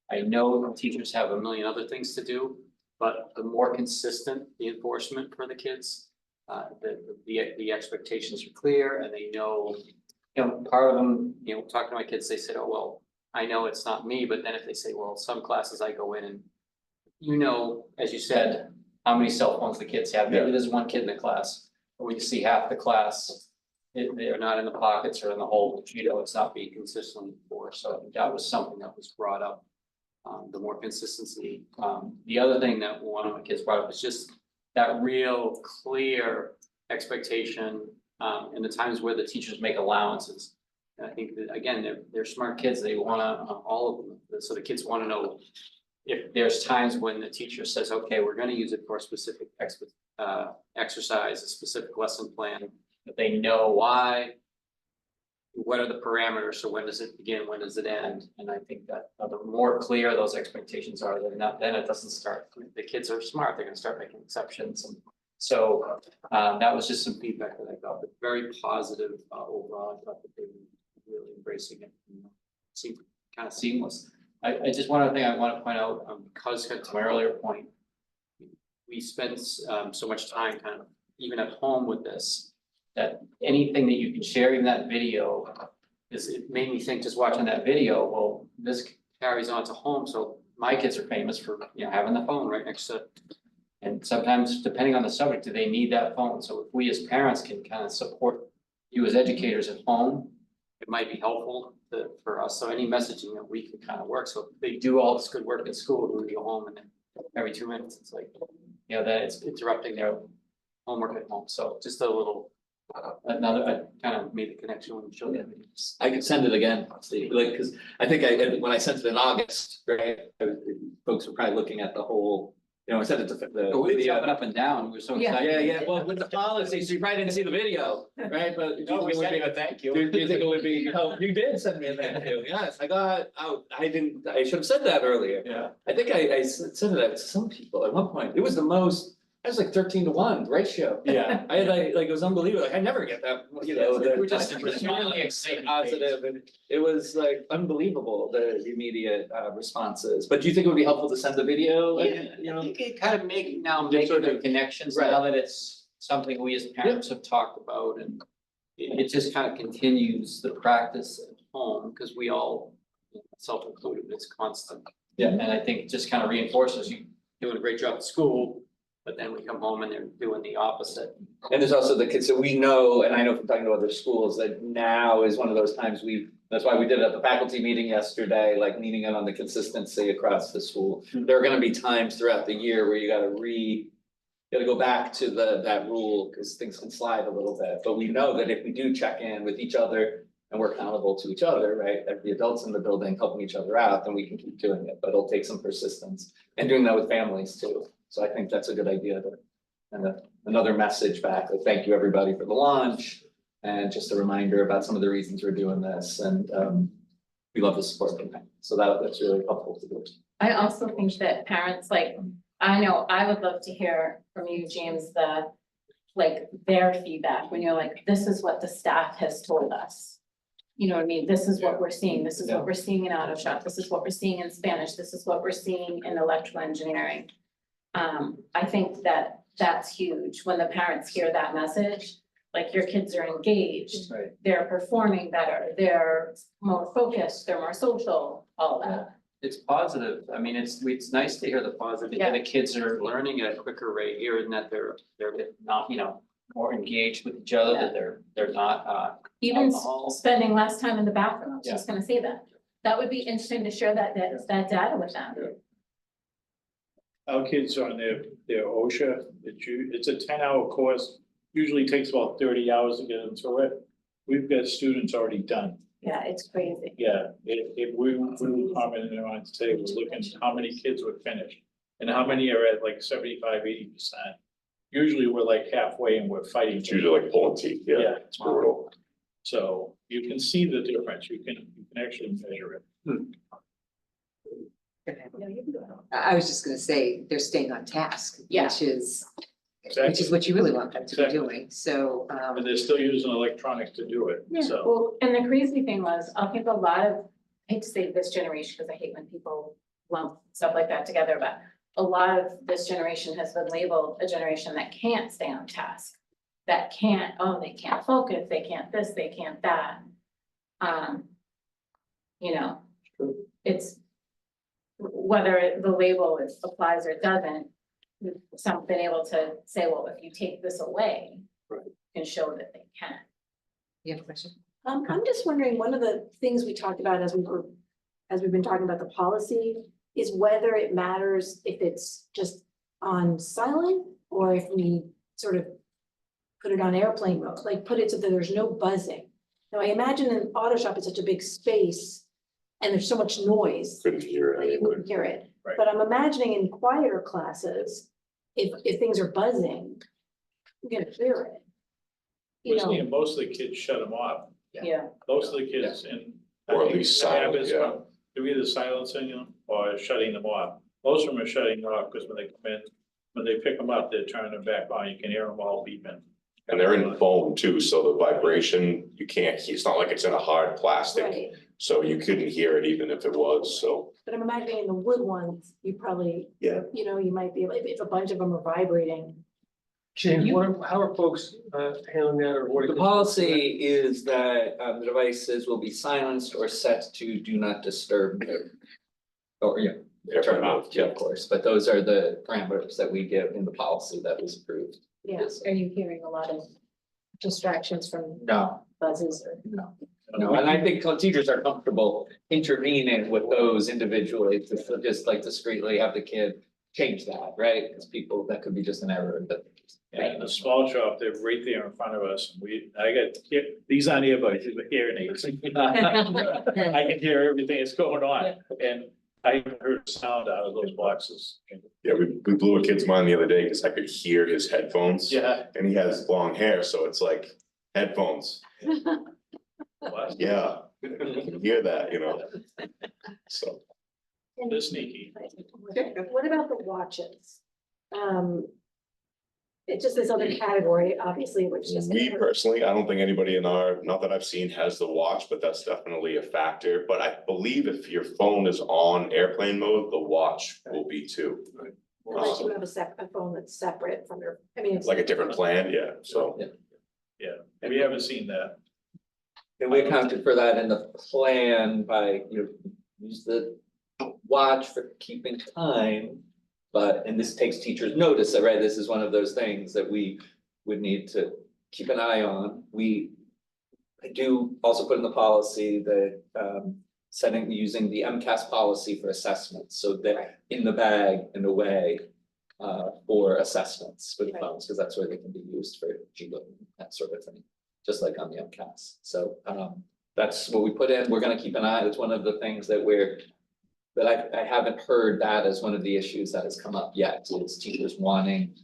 I know teachers have a million other things to do, but the more consistent the enforcement for the kids, the expectations are clear and they know, part of them, talking to my kids, they said, oh, well, I know it's not me, but then if they say, well, some classes I go in and as you said, how many cell phones the kids have, maybe there's one kid in the class, but when you see half the class, they're not in the pockets or in the hole, it's not being consistently enforced. So I think that was something that was brought up, the more consistency. The other thing that one of my kids brought up was just that real clear expectation, in the times where the teachers make allowances. And I think that, again, they're smart kids, they wanna, all of them, so the kids wanna know if there's times when the teacher says, okay, we're gonna use it for a specific exercise, a specific lesson plan, that they know why, what are the parameters, so when does it begin, when does it end? And I think that the more clear those expectations are, then it doesn't start, the kids are smart, they're gonna start making exceptions. And so that was just some feedback that I got, but very positive overall. I thought that they were really embracing it, seemed kind of seamless. I just, one other thing I want to point out, because to my earlier point, we spend so much time kind of even at home with this, that anything that you can share in that video it made me think, just watching that video, well, this carries on to home. So my kids are famous for, having the phone right next to, and sometimes depending on the subject, do they need that phone? So if we as parents can kind of support you as educators at home, it might be helpful for us. So any messaging that we can kind of work. So if they do all this good work at school, when we go home and then every 2 minutes, it's like, that it's interrupting their homework at home. So just a little, I kind of made the connection when you showed that. I could send it again, Steve, because I think when I sent it in August, right, folks were probably looking at the whole, I sent it to the We were video. jumping up and down, we were so excited. Yeah, well, with the policy, so you probably didn't see the video, right, but. No, we sent you a thank you. Do you think it would be, you did send me a thank you, yes, I should have said that earlier. Yeah. I think I said that to some people at one point, it was like 13-1 ratio. Yeah. I had it was unbelievable, I never get that, We're just really excited. positive, and it was like unbelievable, the immediate responses, but do you think it would be helpful to send the video? I think it kind of making the connections now that it's something we as parents have talked about, and it just kind of continues the practice at home, because we all, self-included, it's constant. Yeah. And I think it just kind of reinforces you doing a great job at school, but then we come home and they're doing the opposite. And there's also the kids, so we know, and I know from talking to other schools, that now is one of those times that's why we did it at the faculty meeting yesterday, like meeting it on the consistency across the school. There are gonna be times throughout the year where you gotta go back to that rule, because things can slide a little bit, but we know that if we do check in with each other and we're accountable to each other, right, like the adults in the building helping each other out, then we can keep doing it, but it'll take some persistence, and doing that with families too. So I think that's a good idea and another message back, like, thank you everybody for the launch, and just a reminder about some of the reasons we're doing this, and we love the support from them. So that's really helpful to do. I also think that parents, I know I would love to hear from you, James, their feedback, when you're like, this is what the staff has told us. You know what I mean? This is what we're seeing. This is what we're seeing in auto shop. This is what we're seeing in Spanish. This is what we're seeing in electrical engineering. I think that that's huge when the parents hear that message, like your kids are engaged, Right. they're performing better, they're more focused, they're more social, all that. It's positive. I mean, it's nice to hear the positive, Yeah. and the kids are learning at a quicker rate here, and that they're not, more engaged with each other, that they're not, Even Alcohol. spending less time in the bathroom, I was just gonna say that. That would be interesting to share that data with them. Our kids are on their OSHA, it's a 10-hour course, usually takes about 30 hours to get them through it. We've got students already done. Yeah, it's crazy. Yeah, if we commented on today, was looking at how many kids were finished and how many are at like 75-80%. Usually we're like halfway and we're fighting. It's usually like pulling teeth, yeah, Yeah. it's brutal. So you can see the difference, you can actually measure it. No, you can do it. I was just gonna say, they're staying on task, Yeah. which is Exactly, what you really want them to be Exactly. doing, so, but they're still using electronics to do it, Yeah, so. well, and the crazy thing was, I think a lot of, I hate to say this generation, because I hate when people lump stuff like that together, but a lot of this generation has been labeled a generation that can't stay on task. That can't, they can't focus, they can't this, they can't that. You know, it's whether the label applies or it doesn't, we've some been able to say, well, if you take this away, Right. and show that they can. you have a question? I'm just wondering, one of the things we talked about as we've been talking about the policy is whether it matters if it's just on silent or if we sort of put it on airplane mode, like put it so that there's no buzzing. Now, I imagine an auto shop is such a big space and there's so much noise Couldn't hear it that you anyway. wouldn't hear it. Right. But I'm imagining in quieter classes, if things are buzzing, you're gonna hear it. You We're know, seeing most of the kids shut them off, Yeah. most of the kids in. Or at least silent, yeah. They're either silencing them or shutting them off. Most of them are shutting them off because when they come in, when they pick them up, they're turning them back on. You can hear them all beeping. And they're in foam too, so the vibration, you can't, it's not like it's in a hard plastic, right, so you couldn't hear it even if it was, so. but I'm imagining in the wood ones, you probably. Yeah. You know, you might be, if a bunch of them are vibrating. James, how are folks handling that or what? The policy is that the devices will be silenced or set to do not disturb mode. Or, turn off, yeah, of course, but those are the parameters that we give in the policy that was approved. Yes, are you hearing a lot of distractions from No, buzzes or? no, and I think teachers are comfortable intervening with those individually to just like discreetly have the kid change that, right? Because people, that could be just an error, but. Yeah, in the small shop, they're right there in front of us. I got, these aren't earbuds, these are hearing aids. I can hear everything that's going on and I heard sound out of those boxes. Yeah, we blew a kid's mind the other day because I could hear his headphones. Yeah. And he has long hair, so it's like headphones, What? yeah, you can hear that, so. They're sneaky. What about the watches? It's just this other category, obviously, which is. Me personally, I don't think anybody in not that I've seen has the watch, but that's definitely a factor. But I believe if your phone is on airplane mode, the watch will be too. Unless you have a phone that's separate from your, I mean, it's. Like a different plan, yeah, so. Yeah, we haven't seen that. And we accounted for that in the plan by, use the watch for keeping time. But, and this takes teachers notice, right? This is one of those things that we would need to keep an eye on. I do also put in the policy that using the MCAS policy for assessments, so that in the bag and away for assessments with phones, because that's where they can be used for GLO, that sort of thing, just like on the MCAS. So that's what we put in. We're gonna keep an eye. That's one of the things that I haven't heard that as one of the issues that has come up yet, is teachers wanting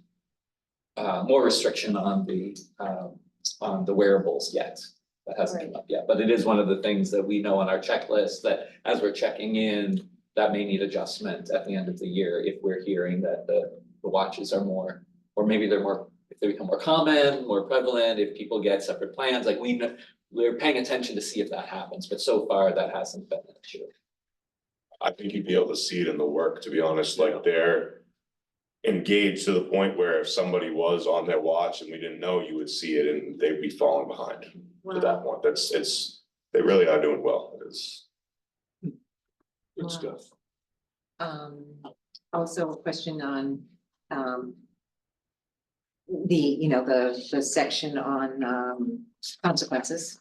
more restriction on the wearables yet. That hasn't come up yet, but it is one of the things that we know on our checklist that as we're checking in, that may need adjustment at the end of the year if we're hearing that the watches are more, or maybe they're more, if they become more common, more prevalent, if people get separate plans, like we're paying attention to see if that happens, but so far that hasn't been an issue. I think you'd be able to see it in the work, to be honest, like they're engaged to the point where if somebody was on their watch and we didn't know, you would see it and they'd be falling behind to that point. They really are doing well. It's. Good stuff. Also a question on, the section on, consequences.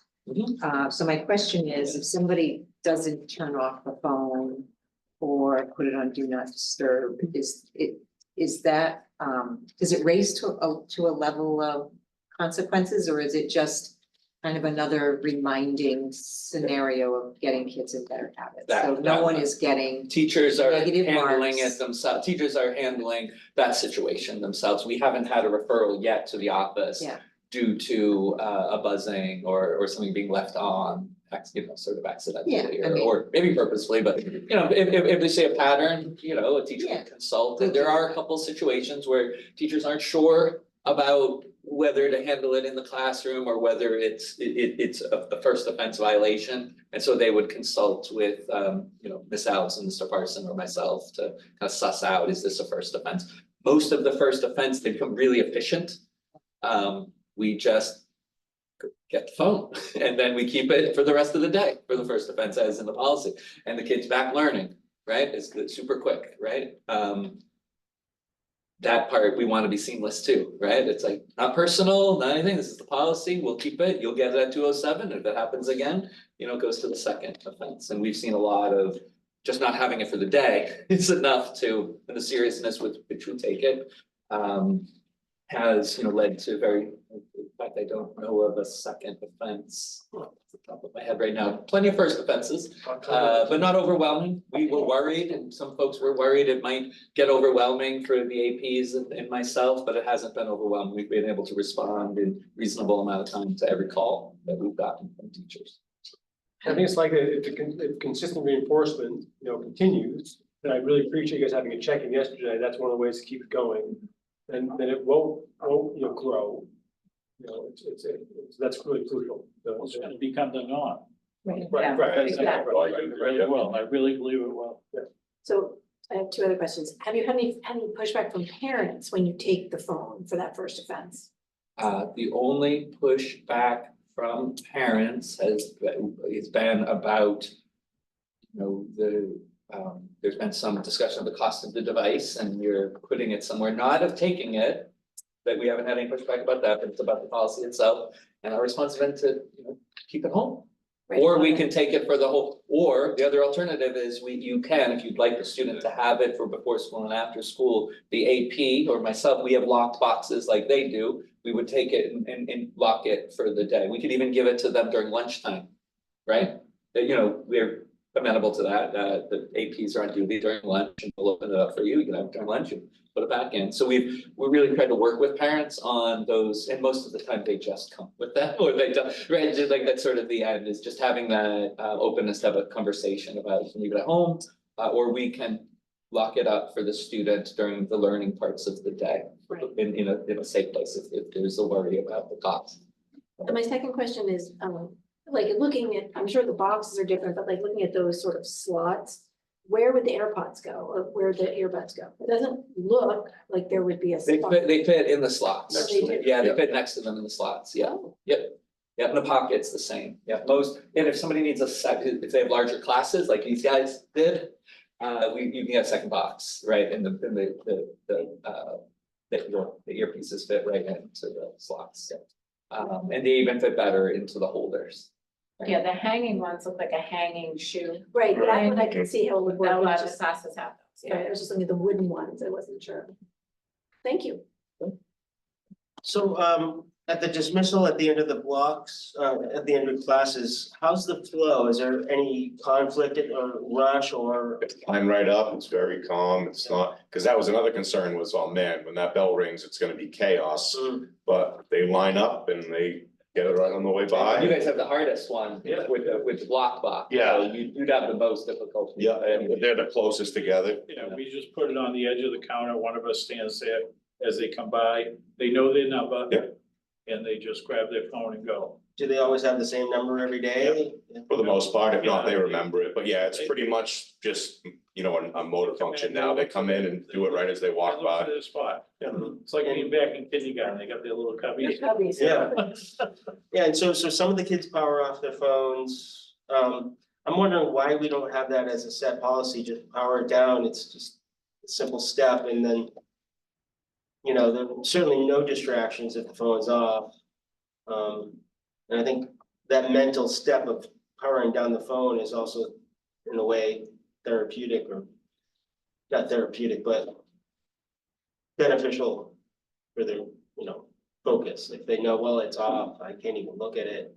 So my question is, if somebody doesn't turn off the phone or put it on do not disturb, is that, does it raise to a level of consequences, or is it just kind of another reminding scenario of getting kids in better habits? So no one is getting, Teachers are Negative handling marks. it themselves, teachers are handling that situation themselves. We haven't had a referral yet to the office. Yeah. Due to a buzzing or something being left on, sort of accidentally Yeah, I mean- or maybe purposefully, but if they see a pattern, a teacher Yeah. can consult. And there are a couple situations where teachers aren't sure about whether to handle it in the classroom or whether it's a first offense violation. And so they would consult with Ms. Alves and Mr. Parson or myself to kind of suss out, is this a first offense? Most of the first offense, they become really efficient. We just get the phone and then we keep it for the rest of the day for the first offense as in the policy, and the kid's back learning, right? It's super quick, right? That part, we want to be seamless too, right? It's like not personal, not anything. This is the policy. We'll keep it. You'll get it at 2:07. If that happens again, it goes to the second offense. And we've seen a lot of just not having it for the day is enough to, and the seriousness with which we take it, has, led to in fact, I don't know of a second offense off the top of my head right now. Plenty of first offenses, but not overwhelming. We were worried, and some folks were worried it might get overwhelming for the APs and myself, but it hasn't been overwhelming. We've been able to respond in reasonable amount of time to every call that we've gotten from teachers. I think it's like if consistent reinforcement, continues, then I really appreciate you guys having a check-in yesterday. That's one of the ways to keep it going. And then it won't, grow. That's really crucial. So, It's gonna become the norm. Right, exactly. It really will. I really believe it will. So I have two other questions. Have you had any pushback from parents when you take the phone for that first offense? The only pushback from parents has been about, there's been some discussion of the cost of the device and you're putting it somewhere, not of taking it. But we haven't had any pushback about that, but it's about the policy itself. And our response has been to, keep it home. Right. Or we can take it for the whole, or the other alternative is you can, if you'd like the student to have it for before school and after school, the AP or myself, we have locked boxes like they do. We would take it and lock it for the day. We could even give it to them during lunchtime, right? We're amenable to that. The APs are on duty during lunch and we'll open it up for you. You can have it during lunch and put it back in. So we really tried to work with parents on those, and most of the time they just come with that, or they don't, right? Just like that's sort of the end, is just having that openness to have a conversation about you can leave it at home, or we can lock it up for the student during the learning parts of the day. Right. In a safe place if there's a worry about the cost. And my second question is, like looking at, I'm sure the boxes are different, but like looking at those sort of slots, where would the AirPods go or where the earbuds go? It doesn't look like there would be a They spot. fit in the slots. Next to them. Yeah, they fit next to them in the slots, yeah. Oh. Yep, and the pocket's the same, yeah, and if somebody needs if they have larger classes like these guys did, you can get a second box, right, and the earpieces fit right into the slots, yeah. And they even fit better into the holders. Yeah, the hanging ones look like a hanging shoe. Right, that one I can see how it would work. A lot It's of just- classes have those, Right, yeah. I was just looking at the wooden ones. I wasn't sure. Thank you. So at the dismissal, at the end of the blocks, at the end of classes, how's the flow? Is there any conflict or rush or? It's lined right up, it's very calm, it's not, because that was another concern was, oh man, when that bell rings, it's gonna be chaos. But they line up and they get it right on the way by. You guys have the hardest one with the block box. Yeah. So you'd have the most difficulty. Yeah, and they're the closest together. Yeah, we just put it on the edge of the counter, one of us stands there as they come by, they know their number. Yeah. And they just grab their phone and go. Do they always have the same number every day? For the most part, if not, they remember it, but yeah, it's pretty much just, you know, a motor function now. They come in and do it right as they walk Look by. for their spot. Yeah, it's like being back in kindergarten, they got their little cubbies. Yeah. Yeah, and so some of the kids power off their phones. I'm wondering why we don't have that as a set policy, just power it down. It's just a simple step and then, you know, there's certainly no distractions if the phone's off. And I think that mental step of powering down the phone is also in a way therapeutic or not therapeutic, but beneficial for their, you know, focus. If they know, well, it's off, I can't even look at it.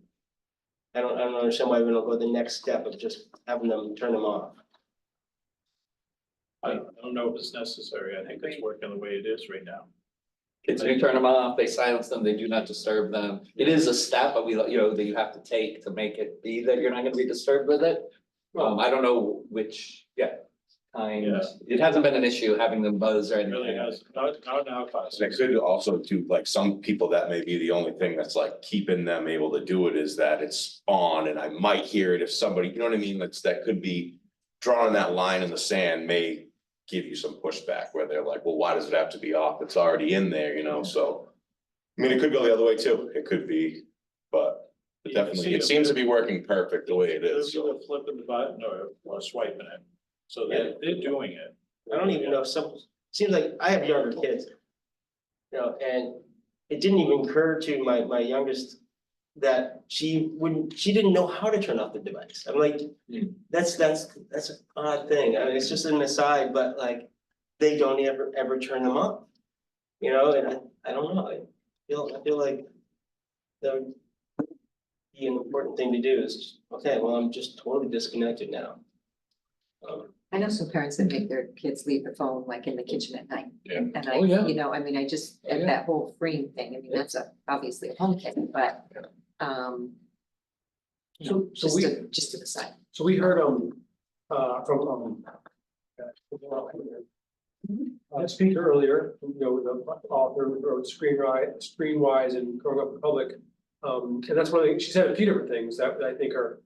I don't understand why we don't go the next step of just having them turn them off. I don't know if it's necessary. I think it's working the way it is right now. Kids, we turn them off, they silence them, they do not disturb them. It is a step, but you know, that you have to take to make it be that you're not gonna be disturbed with it. I don't know which, kind, Yeah. it hasn't been an issue having them buzz or It really anything. has, not now, class. And it could also do, like, some people, that may be the only thing that's like keeping them able to do it is that it's on and I might hear it if somebody, you know what I mean? That could be drawing that line in the sand may give you some pushback where they're like, well, why does it have to be off? It's already in there, you know, so. I mean, it could go the other way too. It could be, but You can definitely, see it them. seems to be working perfect the way it is, so. Either flipping the button or swiping it. So they're doing it. I don't even know, seems like I have younger kids. You know, and it didn't even occur to my youngest that she didn't know how to turn off the device. I'm like, that's an odd thing. I mean, it's just an aside, but like, they don't ever turn them off. You know, and I don't know, I feel like that would be an important thing to do is, okay, well, I'm just totally disconnected now. I know some parents that make their kids leave the phone like in the kitchen at night. Yeah. And I, Oh, yeah. you know, I mean, I just, Yeah. that whole freeing thing, I mean, that's obviously a home thing, but, you know, just to the side. So we heard, from, speaker earlier, you know, the author who wrote Screenwise and Growing Up in Public. And that's one of the, she said a few different things that I think are,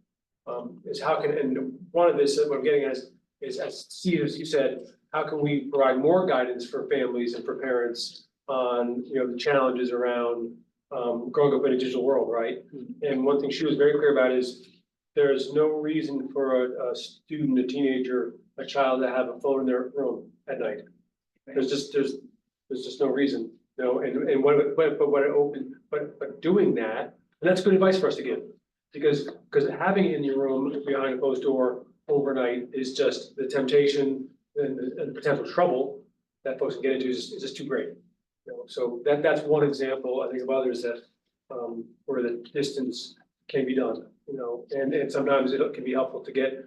is how can, and one of this, what I'm getting at is as Steve, as you said, how can we provide more guidance for families and for parents on, you know, the challenges around growing up in a digital world, right? And one thing she was very clear about is there's no reason for a student, a teenager, a child to have a phone in their room at night. There's just no reason, you know, and what it opened, but doing that, and that's good advice for us to give. Because having it in your room behind a closed door overnight is just the temptation and the potential trouble that folks can get into is just too great. You know, so that's one example, I think, of others that where the distance can be done, you know, and sometimes it can be helpful to get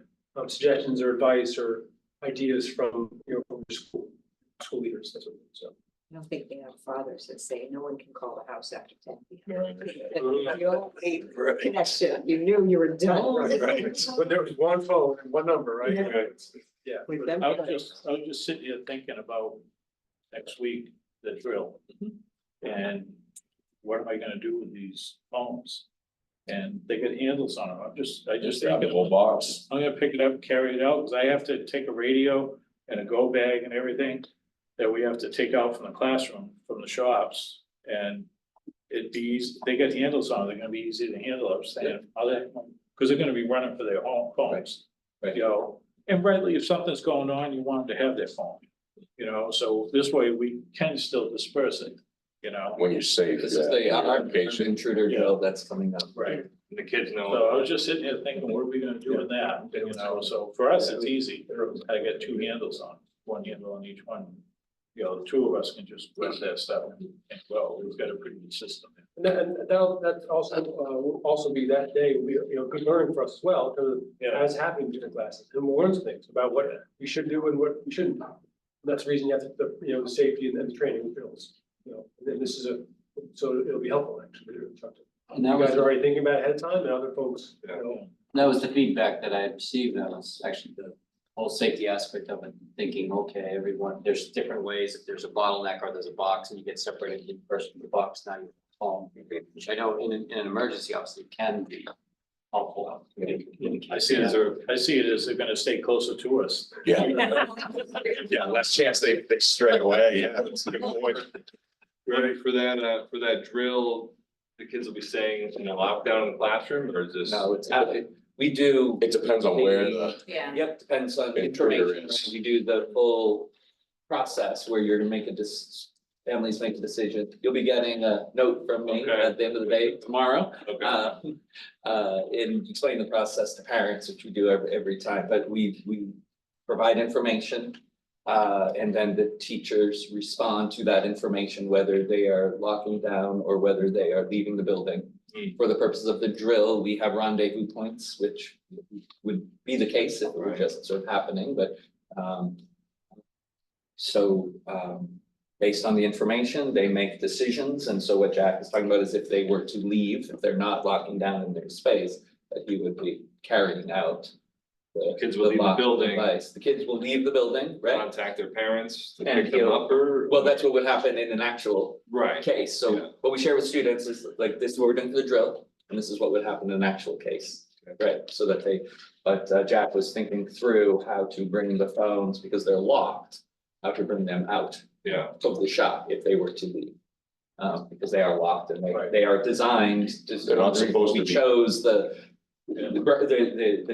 suggestions or advice or ideas from, you know, from school leaders, that's what, so. I don't think they have fathers that say no one can call the house after 10 p.m. You only connection, you knew you were done. Right. But there was one phone and one number, right? Yeah. Right. Yeah. With them. I was just sitting here thinking about next week, the drill. And what am I gonna do with these phones? And they got handles on them. I just Grab think the whole box. I'm gonna pick it up and carry it out, because I have to take a radio and a go bag and everything that we have to take out from the classroom, from the shops, and it'd be easy, they got handles on, they're gonna be easy to handle, I'm saying, because they're gonna be running for their home phones. Right. You know, and rightly, if something's going on, you want them to have their phone, you know, so this way we can still disperse it, you know? When you're safe. This is the application. intruder drill that's coming up. Right. The kids know. So I was just sitting here thinking, what are we gonna do with that, you know, so for us, it's easy, I got two handles on, one handle on each one. You know, the two of us can just grab that stuff and go, we've got a pretty good system. And that also will also be that day, will be, you know, good learning for us as well, because as happening in different classes, and we'll learn some things about what we should do and what we shouldn't do. And that's the reason you have the, you know, the safety and the training materials, you know, and then this is so it'll be helpful actually. To instructor. And that You was, guys are already thinking about it ahead of time, and other folks, you know. that was the feedback that I received. That was actually the whole safety aspect of it, thinking, okay, everyone, there's different ways. If there's a bottleneck or there's a box and you get separated in person from the box, now you're home, which I know in an emergency, obviously can be. I'll pull out. I see it as they're gonna stay closer to us. Yeah. Yeah, less chance they stray away, yeah, that's a good point. Ready for that drill, the kids will be staying in a lockdown in the classroom, or is this? No, it's, we do. It depends on where the, Yeah. Yep, depends on the Intruder information, is. right? We do the full process where you're gonna make families make a decision. You'll be getting a note from me Okay. at the end of the day tomorrow. Okay. And explain the process to parents, which we do every time, but we provide information. And then the teachers respond to that information, whether they are locking down or whether they are leaving the building. For the purposes of the drill, we have rendezvous points, which would be the case if it were just sort of happening, but based on the information, they make decisions, and so what Jack is talking about is if they were to leave, if they're not locking down in their space, that he would be carrying out. Kids will leave the locked building. device. The kids will leave the building, right? Contact their parents to And pick them he'll- up, or? Well, that's what would happen in an actual Right. case, so Yeah. what we share with students is like, this is what we're doing for the drill, and this is what would happen in an actual case. Right, so that Jack was thinking through how to bring the phones, because they're locked, how to bring them out Yeah, of the shop if they were to leave. Because they are locked and Right. they are designed to. They're not supposed to We be. chose the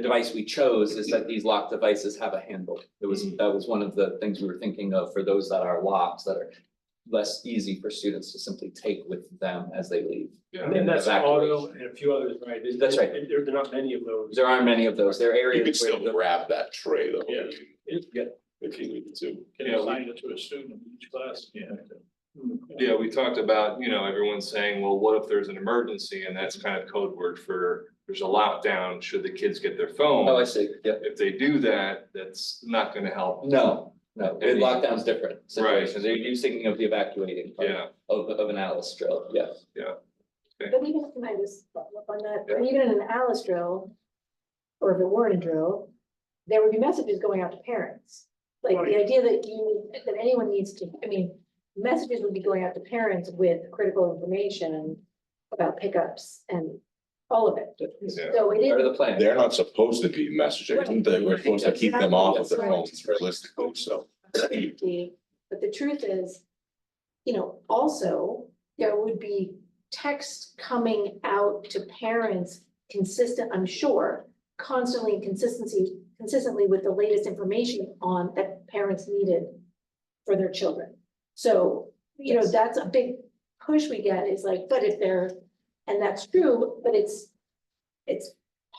device we chose is that these locked devices have a handle. That was one of the things we were thinking of for those that are locked, that are less easy for students to simply take with them as they leave. yeah. And that's Evacuation. auto and a few others, right? That's right. There are not many of those. There aren't many of those. There are areas. You could where still the- grab that tray though. Yeah. If you needed to. Can Yeah, assign it to a student in each class, yeah. Yeah, we talked about, everyone's saying, well, what if there's an emergency, and that's kind of code word for, there's a lockdown, should the kids get their phone? Oh, I see, yeah. If they do that, that's not gonna help. No, the lockdown's different Right. situation. You're thinking of the evacuating part Yeah, of an Alice drill, yes. But even, can I just follow up on that, but even in an Alice drill, or if it weren't a drill, there would be messages going out to parents. Like the idea that anyone needs to, messages would be going out to parents with critical information about pickups and all of it. Yeah. So it Part of is, the plan. They're not supposed to be messaging, we're supposed to keep them off of the Right. phones realistically, so. but the truth is, also, there would be text coming out to parents I'm sure, constantly and consistently with the latest information on that parents needed for their children. So, that's a big push we get is like, but if they're, and that's true, but it's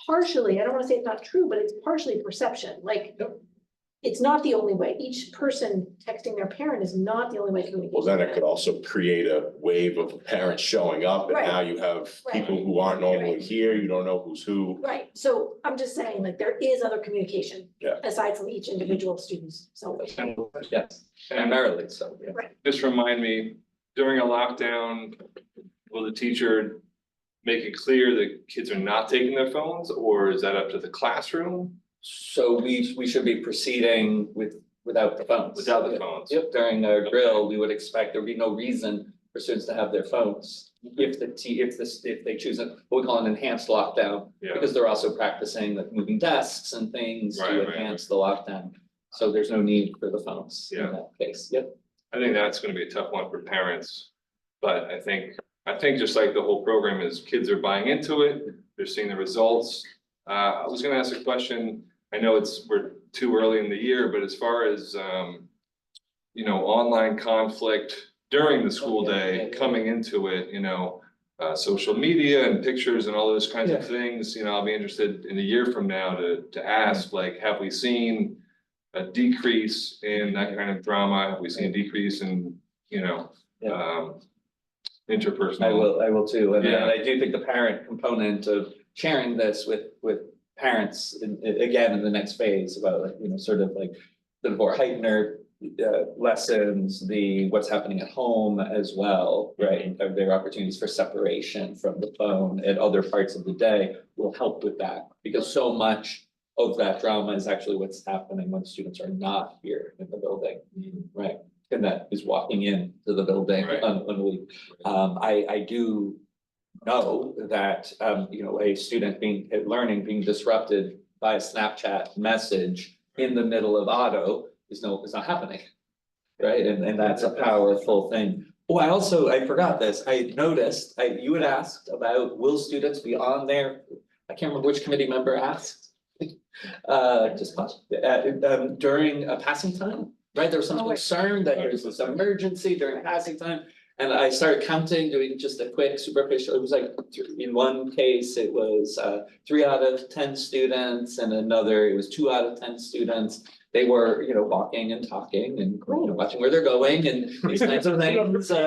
partially, I don't wanna say it's not true, but it's partially perception, like. It's not the only way. Each person texting their parent is not the only way to communicate. Well, then it could also create a wave of parents showing up, and Right. now you have Right. people who aren't normally here, you don't know who's who. Right, so I'm just saying, like, there is other communication. Yeah. Aside from each individual student's cell phone. Yes, primarily, so, yeah. just remind me, during a lockdown, will the teacher make it clear that kids are not taking their phones, or is that up to the classroom? So we should be proceeding without the phones. Without the phones? Yep, during our drill, we would expect there'd be no reason for students to have their phones. If they choose what we call an enhanced lockdown, Yeah, because they're also practicing like moving desks and things Right, to right, enhance the lockdown. So there's no need for the phones in Yeah. that case, yep. I think that's gonna be a tough one for parents, but I think just like the whole program is, kids are buying into it, they're seeing the results. I was gonna ask a question, I know we're too early in the year, but as far as, online conflict during the school day, coming into it, social media and pictures and all those kinds of things, I'll be interested in a year from now to ask, like, have we seen a decrease in that kind of drama? Have we seen a decrease in, interpersonal? I will too, and Yeah. I do think the parent component of sharing this with parents again in the next phase about like, sort of like the more Heitner lessons, what's happening at home as well, right? Are there opportunities for separation from the phone at other parts of the day will help with that, because so much of that drama is actually what's happening when students are not here in the building, right? And that is walking in to the building Right. on a week. I do know that, a student being disrupted by a Snapchat message in the middle of auto is not happening. Right, and that's a powerful thing. Oh, I forgot this, I noticed, you had asked about will students be on there, I can't remember which committee member asked. During a passing time, right, there was some concern that there was this emergency during passing time. And I started counting, doing just a quick superficial, it was like, in one case, it was 3 out of 10 students, and another, it was 2 out of 10 students. They were, walking and talking and watching where they're going and these kinds of things, I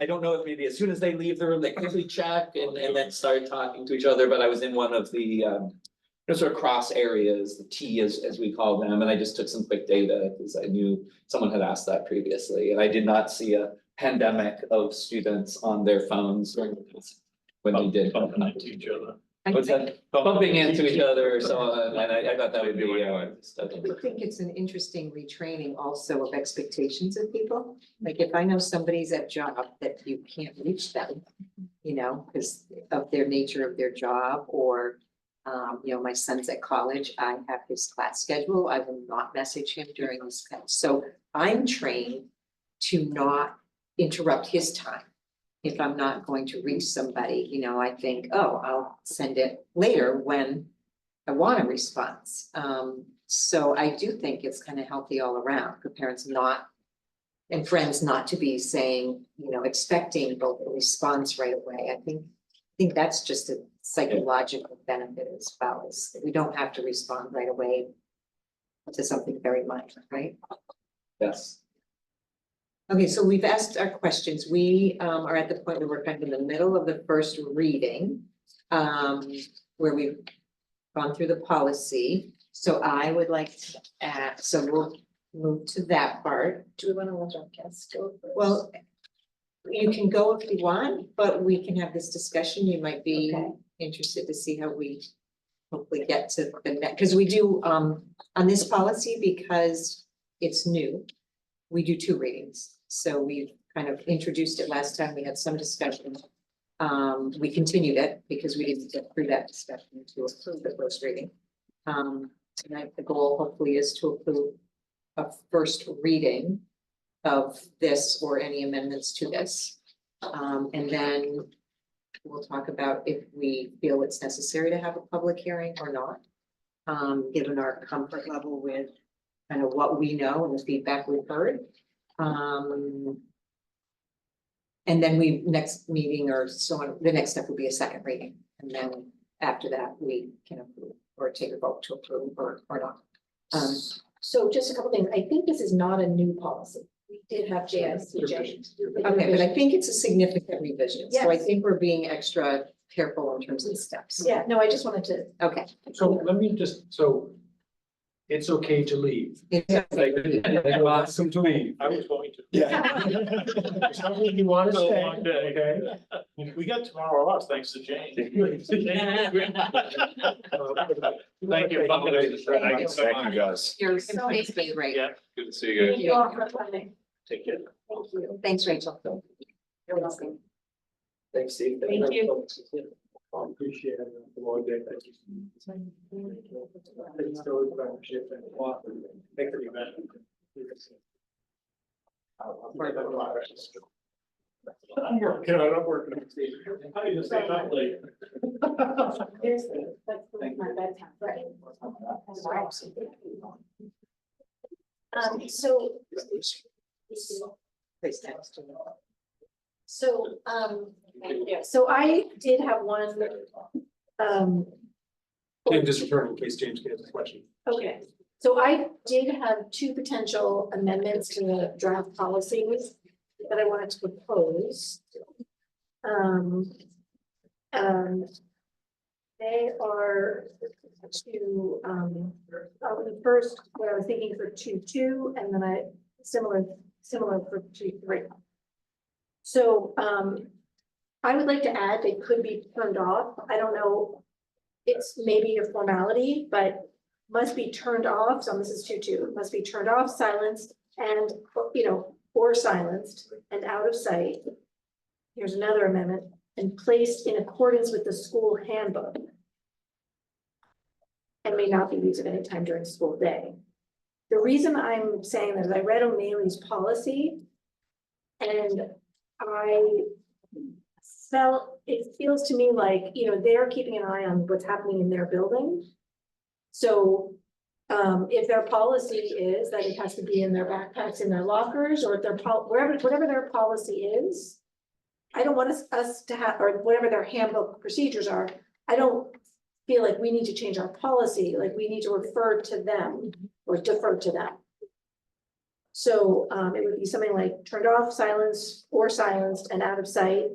don't know if maybe as soon as they leave the room, they quickly check and then start talking to each other, but I was in one of the sort of cross areas, the T as we call them, and I just took some quick data because I knew someone had asked that previously, and I did not see a pandemic of students on their phones during when they did. Bumping into each other. What's that? Bumping into each other or so on, and I thought that would be. I think it's an interesting retraining also of expectations of people. Like if I know somebody's at job that you can't reach them, because of their nature of their job, or my son's at college, I have his class schedule, I will not message him during this class. So I'm trained to not interrupt his time. If I'm not going to reach somebody, I think, oh, I'll send it later when I want a response. So I do think it's kind of healthy all around for parents and friends not to be saying, expecting both a response right away. I think that's just a psychological benefit as well, is that we don't have to respond right away to something very minor, right? Yes. Okay, so we've asked our questions. We are at the point where we're kind of in the middle of the first reading, where we've gone through the policy. So I would like to add, so we'll move to that part. Do we want to let our guests go first? Well, you can go if you want, but we can have this discussion. You might be Okay. interested to see how we hopefully get to the next, because we do on this policy, because it's new, we do 2 readings. So we've kind of introduced it last time. We had some discussion. We continued it because we didn't get through that discussion to approve the first reading. Tonight, the goal hopefully is to approve a first reading of this or any amendments to this. And then we'll talk about if we feel it's necessary to have a public hearing or not, given our comfort level with kind of what we know and the feedback we've heard. And then next meeting or so on, the next step will be a second reading. And then after that, we can approve or take a vote to approve or not. So just a couple things. I think this is not a new policy. We did have JICJ. Okay, but I think it's a significant revision. So I Yes. think we're being extra careful in terms of the steps. Yeah, no, I just wanted to. Okay. So let me it's okay to leave. Awesome to leave. I was going to. Something you want to So say? long day. Okay. We got tomorrow off, thanks to Jane. Thank you. Thank you guys. Your space been great. Yeah. Good to see you. Thank you all for coming. Take care. Thank you. Thanks, Rachel. You're welcome. Thanks, Steve. Thank you. Appreciate it. The long day. Thank you. Thanks for the partnership and thank you, man. I'm working on it. How you stay up late? Seriously, that's my bedtime, right? So. Please, thanks. So I did have one, Jim, just return in case James gets a question. okay, so I did have 2 potential amendments to the draft policies that I wanted to propose. They are the first, what I was thinking for 2.2, and then similar for 2.3. So, I would like to add, they could be turned off. I don't know. It's maybe a formality, but must be turned off. So this is 2.2, must be turned off, silenced, and, or silenced and out of sight here's another amendment, and placed in accordance with the school handbook. And may not be used at any time during the school day. The reason I'm saying that is I read O'Malley's policy. And I felt, it feels to me like, you know, they're keeping an eye on what's happening in their building. So if their policy is that it has to be in their backpacks, in their lockers, or if their whatever their policy is. I don't want us to have, or whatever their handbook procedures are, I don't feel like we need to change our policy, like we need to refer to them or defer to them. So it would be something like turned off, silenced, or silenced and out of sight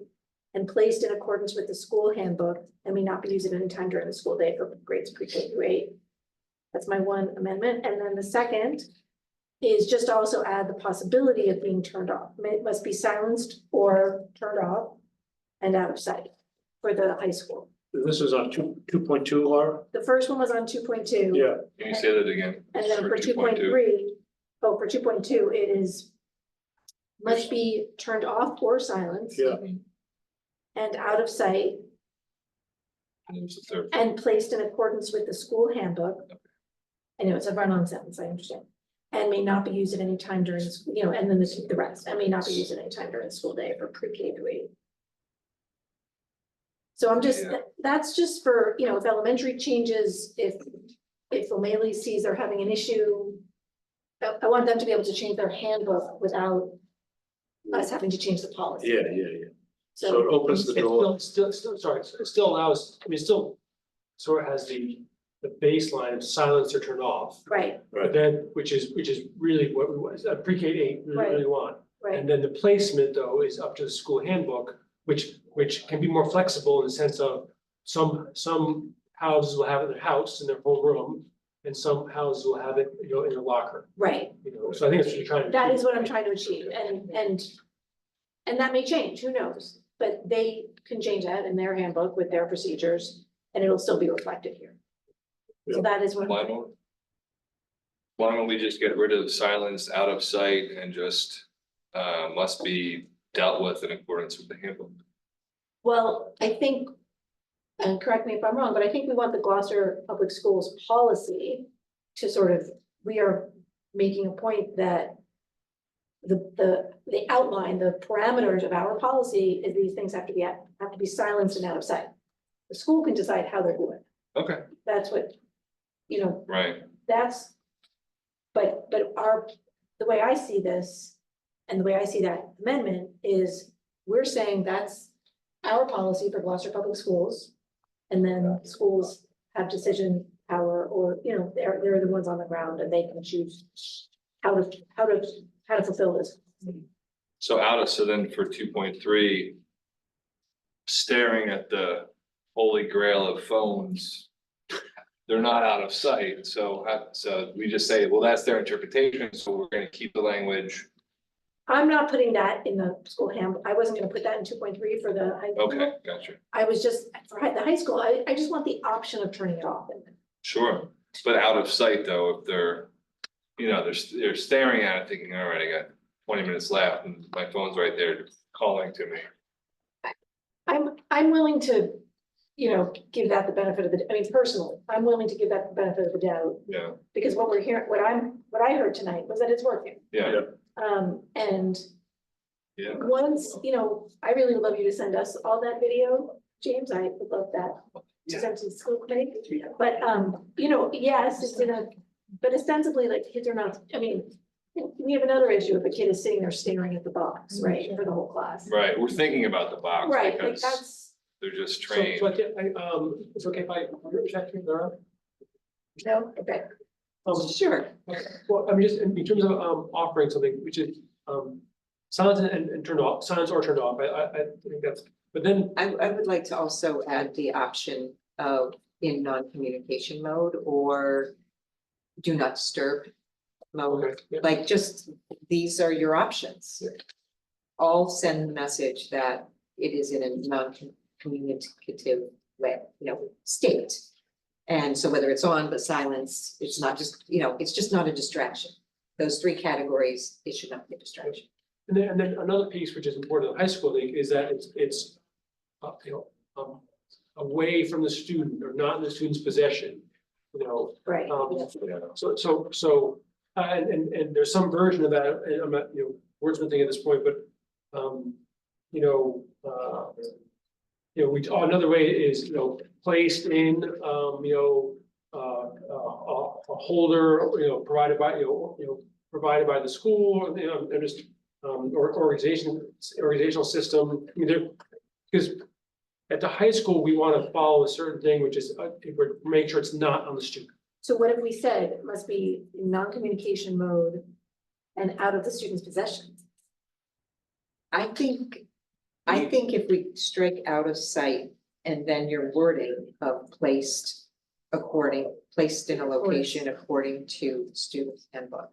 and placed in accordance with the school handbook and may not be used at any time during the school day for grades pre-K through 8. That's my one amendment. And then the second is just also add the possibility of being turned off. It must be silenced or turned off and out of sight for the high school. This is on 2.2, Laura? The first one was on 2.2. Yeah. Can you say that again? And then for 2.2. 2.3, oh, for 2.2, it is must be turned off or silenced. Yeah. And out of sight And what's the third? and placed in accordance with the school handbook. I know it's a run-on sentence, I understand. And may not be used at any time during, you know, and then the rest, and may not be used at any time during the school day for pre-K through 8. So I'm just, Yeah. that's just for, you know, if elementary changes, if O'Malley sees they're having an issue. I want them to be able to change their handbook without us having to change the policy. Yeah. So So, it opens the It's door. Still, sorry, it still allows, I mean, still sort of has the baseline of silence or turn off. right, But then, which is really what we want, pre-K 8, we really want. right, And then the placement though is up to the school handbook, which can be more flexible in the sense of some houses will have it in their house, in their whole room. And some houses will have it, you know, in the locker, right. you know, so I think that's what you're trying to. That do. is what I'm trying to achieve, and that may change, who knows? But they can change that in their handbook with their procedures, and it'll still be reflected here. So that is what. Why don't we just get rid of silence, out of sight, and just must be dealt with in accordance with the handbook? Well, I think, and correct me if I'm wrong, but I think we want the Gloucester Public Schools policy to sort of, we are making a point that the outline, the parameters of our policy is these things have to be silenced and out of sight. The school can decide how they're doing it. Okay, That's what, you know, right. that's, but the way I see this, and the way I see that amendment is, we're saying that's our policy for Gloucester Public Schools. And then schools have decision power, or, you know, they're the ones on the ground and they can choose how to fulfill this. So then for 2.3, staring at the holy grail of phones, they're not out of sight, so we just say, well, that's their interpretation, so we're gonna keep the language. I'm not putting that in the school handbook. I wasn't gonna put that in 2.3 for the high school. Okay, gotcha, I was just, for the high school, I just want the option of turning it off. sure, but out of sight though, if they're, you know, they're staring at it thinking, all right, I got 20 minutes left and my phone's right there calling to me. I'm willing to, you know, give that the benefit of I mean, personally, I'm willing to give that the benefit of the doubt. Yeah. Because what we're hearing, what I heard tonight was that it's working. Yeah, And yeah, once, you know, I really would love you to send us all that video, James, I would love that. To send to the school committee, but, you know, yes, it's but ostensibly, like, kids are not, I mean, we have another issue if a kid is sitting there staring at the box, right, for the whole class. right, we're thinking about the box Right, like because that's, they're just So trained. it's okay if I check here, Laura? no, okay, Sure. Well, I mean, just in terms of offering something, which is silence and turned off, silence or turned off, I think that's, but then. I would like to also add the option of in non-communication mode or do not disturb mode. Okay, yeah. Like, just, these are your options. All send the message that it is in a non-communicative way, you know, state. And so whether it's on but silenced, it's not just, you know, it's just not a distraction. Those three categories, it should not be a distraction. and then another piece which is important in high school, I think, is that it's away from the student or not in the student's possession, you know. Right. And there's some version of that, and I'm not, wordsmithing at this point, but, another way is, placed in, a holder, provided by the school, and just, or organizational system. I mean, because at the high school, we want to follow a certain thing, which is, make sure it's not on the student. So what if we said it must be in non-communication mode and out of the student's possession? I think if we strike out of sight and then your wording of placed in a location according to student handbook.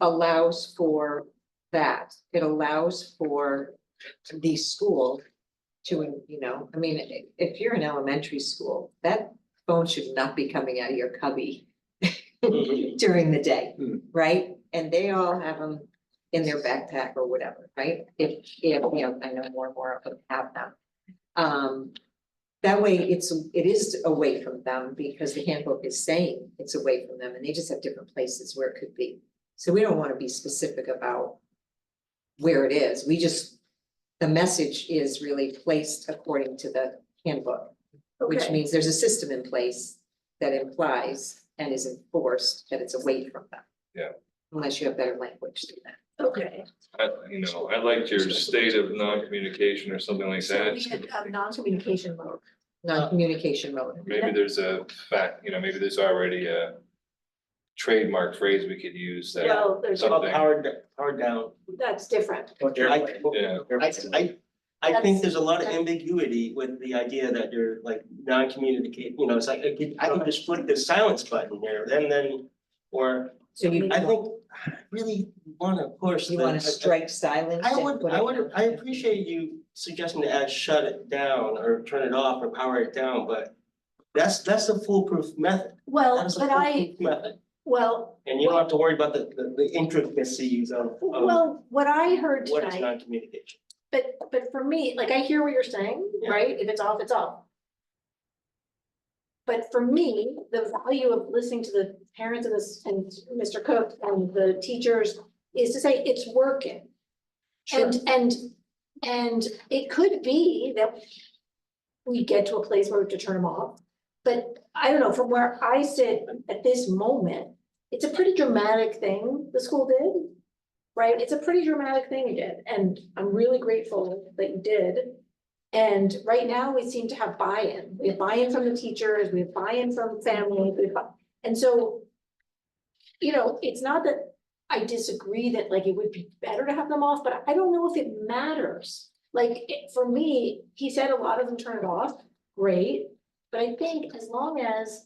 Allows for that. It allows for the school to, I mean, if you're in elementary school, that phone should not be coming out of your cubby during the day, right? And they all have them in their backpack or whatever, right? If I know more and more of them have them. That way it is away from them because the handbook is saying it's away from them and they just have different places where it could be. So we don't want to be specific about where it is. The message is really placed according to the handbook, which Okay. means there's a system in place that implies and is enforced that it's away from them. Yeah. Unless you have better language than that. Okay. I liked your state of non-communication or something like So that. we should have non-communication mode. Non-communication mode. Maybe there's a fact, maybe there's already a trademark phrase we could use that. Well, there's About something. powered down. That's different. Yeah. I think there's a lot of ambiguity with the idea that you're like non-communicate, it's like, I can just flip the silence button there, then, or So you, I think, I really wanna push. you want to strike silence? I appreciate you suggesting to add shut it down or turn it off or power it down, but that's a foolproof method. Well, That is a but foolproof method. And you don't have to worry about the intricacies of what I heard what is tonight, non-communication. but for me, like, I hear what you're saying, Yeah. right? If it's off, it's off. But for me, the value of listening to the parents and Mr. Cook and the teachers is to say it's working. And it could be that we get to a place where we have to turn them off. But I don't know, from where I sit at this moment, it's a pretty dramatic thing the school did. Right? It's a pretty dramatic thing you did, and I'm really grateful that you did. And right now, we seem to have buy-in. We have buy-in from the teachers, we have buy-in from families, and so, it's not that I disagree that like it would be better to have them off, but I don't know if it matters. Like, for me, he said a lot of them turn it off, great, but I think as long as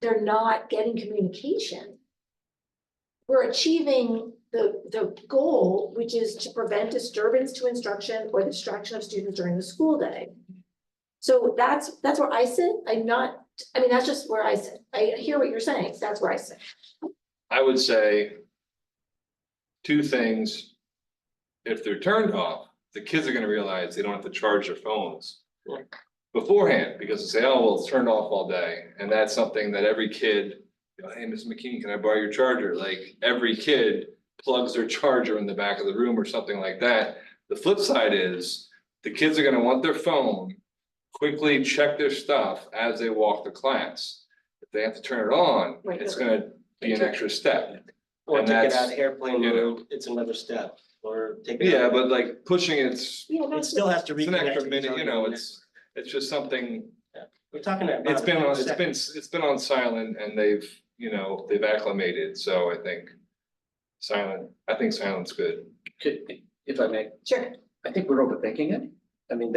they're not getting communication, we're achieving the goal, which is to prevent disturbance to instruction or the distraction of students during the school day. So that's where I sit. That's just where I sit. I hear what you're saying. That's where I sit. I would say two things. If they're turned off, the kids are gonna realize they don't have to charge their phones beforehand, because they say, oh, well, it's turned off all day. And that's something that every kid, hey, Ms. McKean, can I borrow your charger? Like, every kid plugs their charger in the back of the room or something like that. The flip side is the kids are gonna want their phone, quickly check their stuff as they walk to class. If they have to turn it on, Right. it's gonna be an extra step. Or And take it that's, out of airplane you know. mode, it's another step, or take. it Yeah, out. but like pushing it's It still has to an reconnect. extra to minute, each you know, other. it's just something. We're talking about. It's been a on, second. it's been on silent and they've acclimated, so I think silent's good. If I may, Sure. I think we're overthinking it. I mean,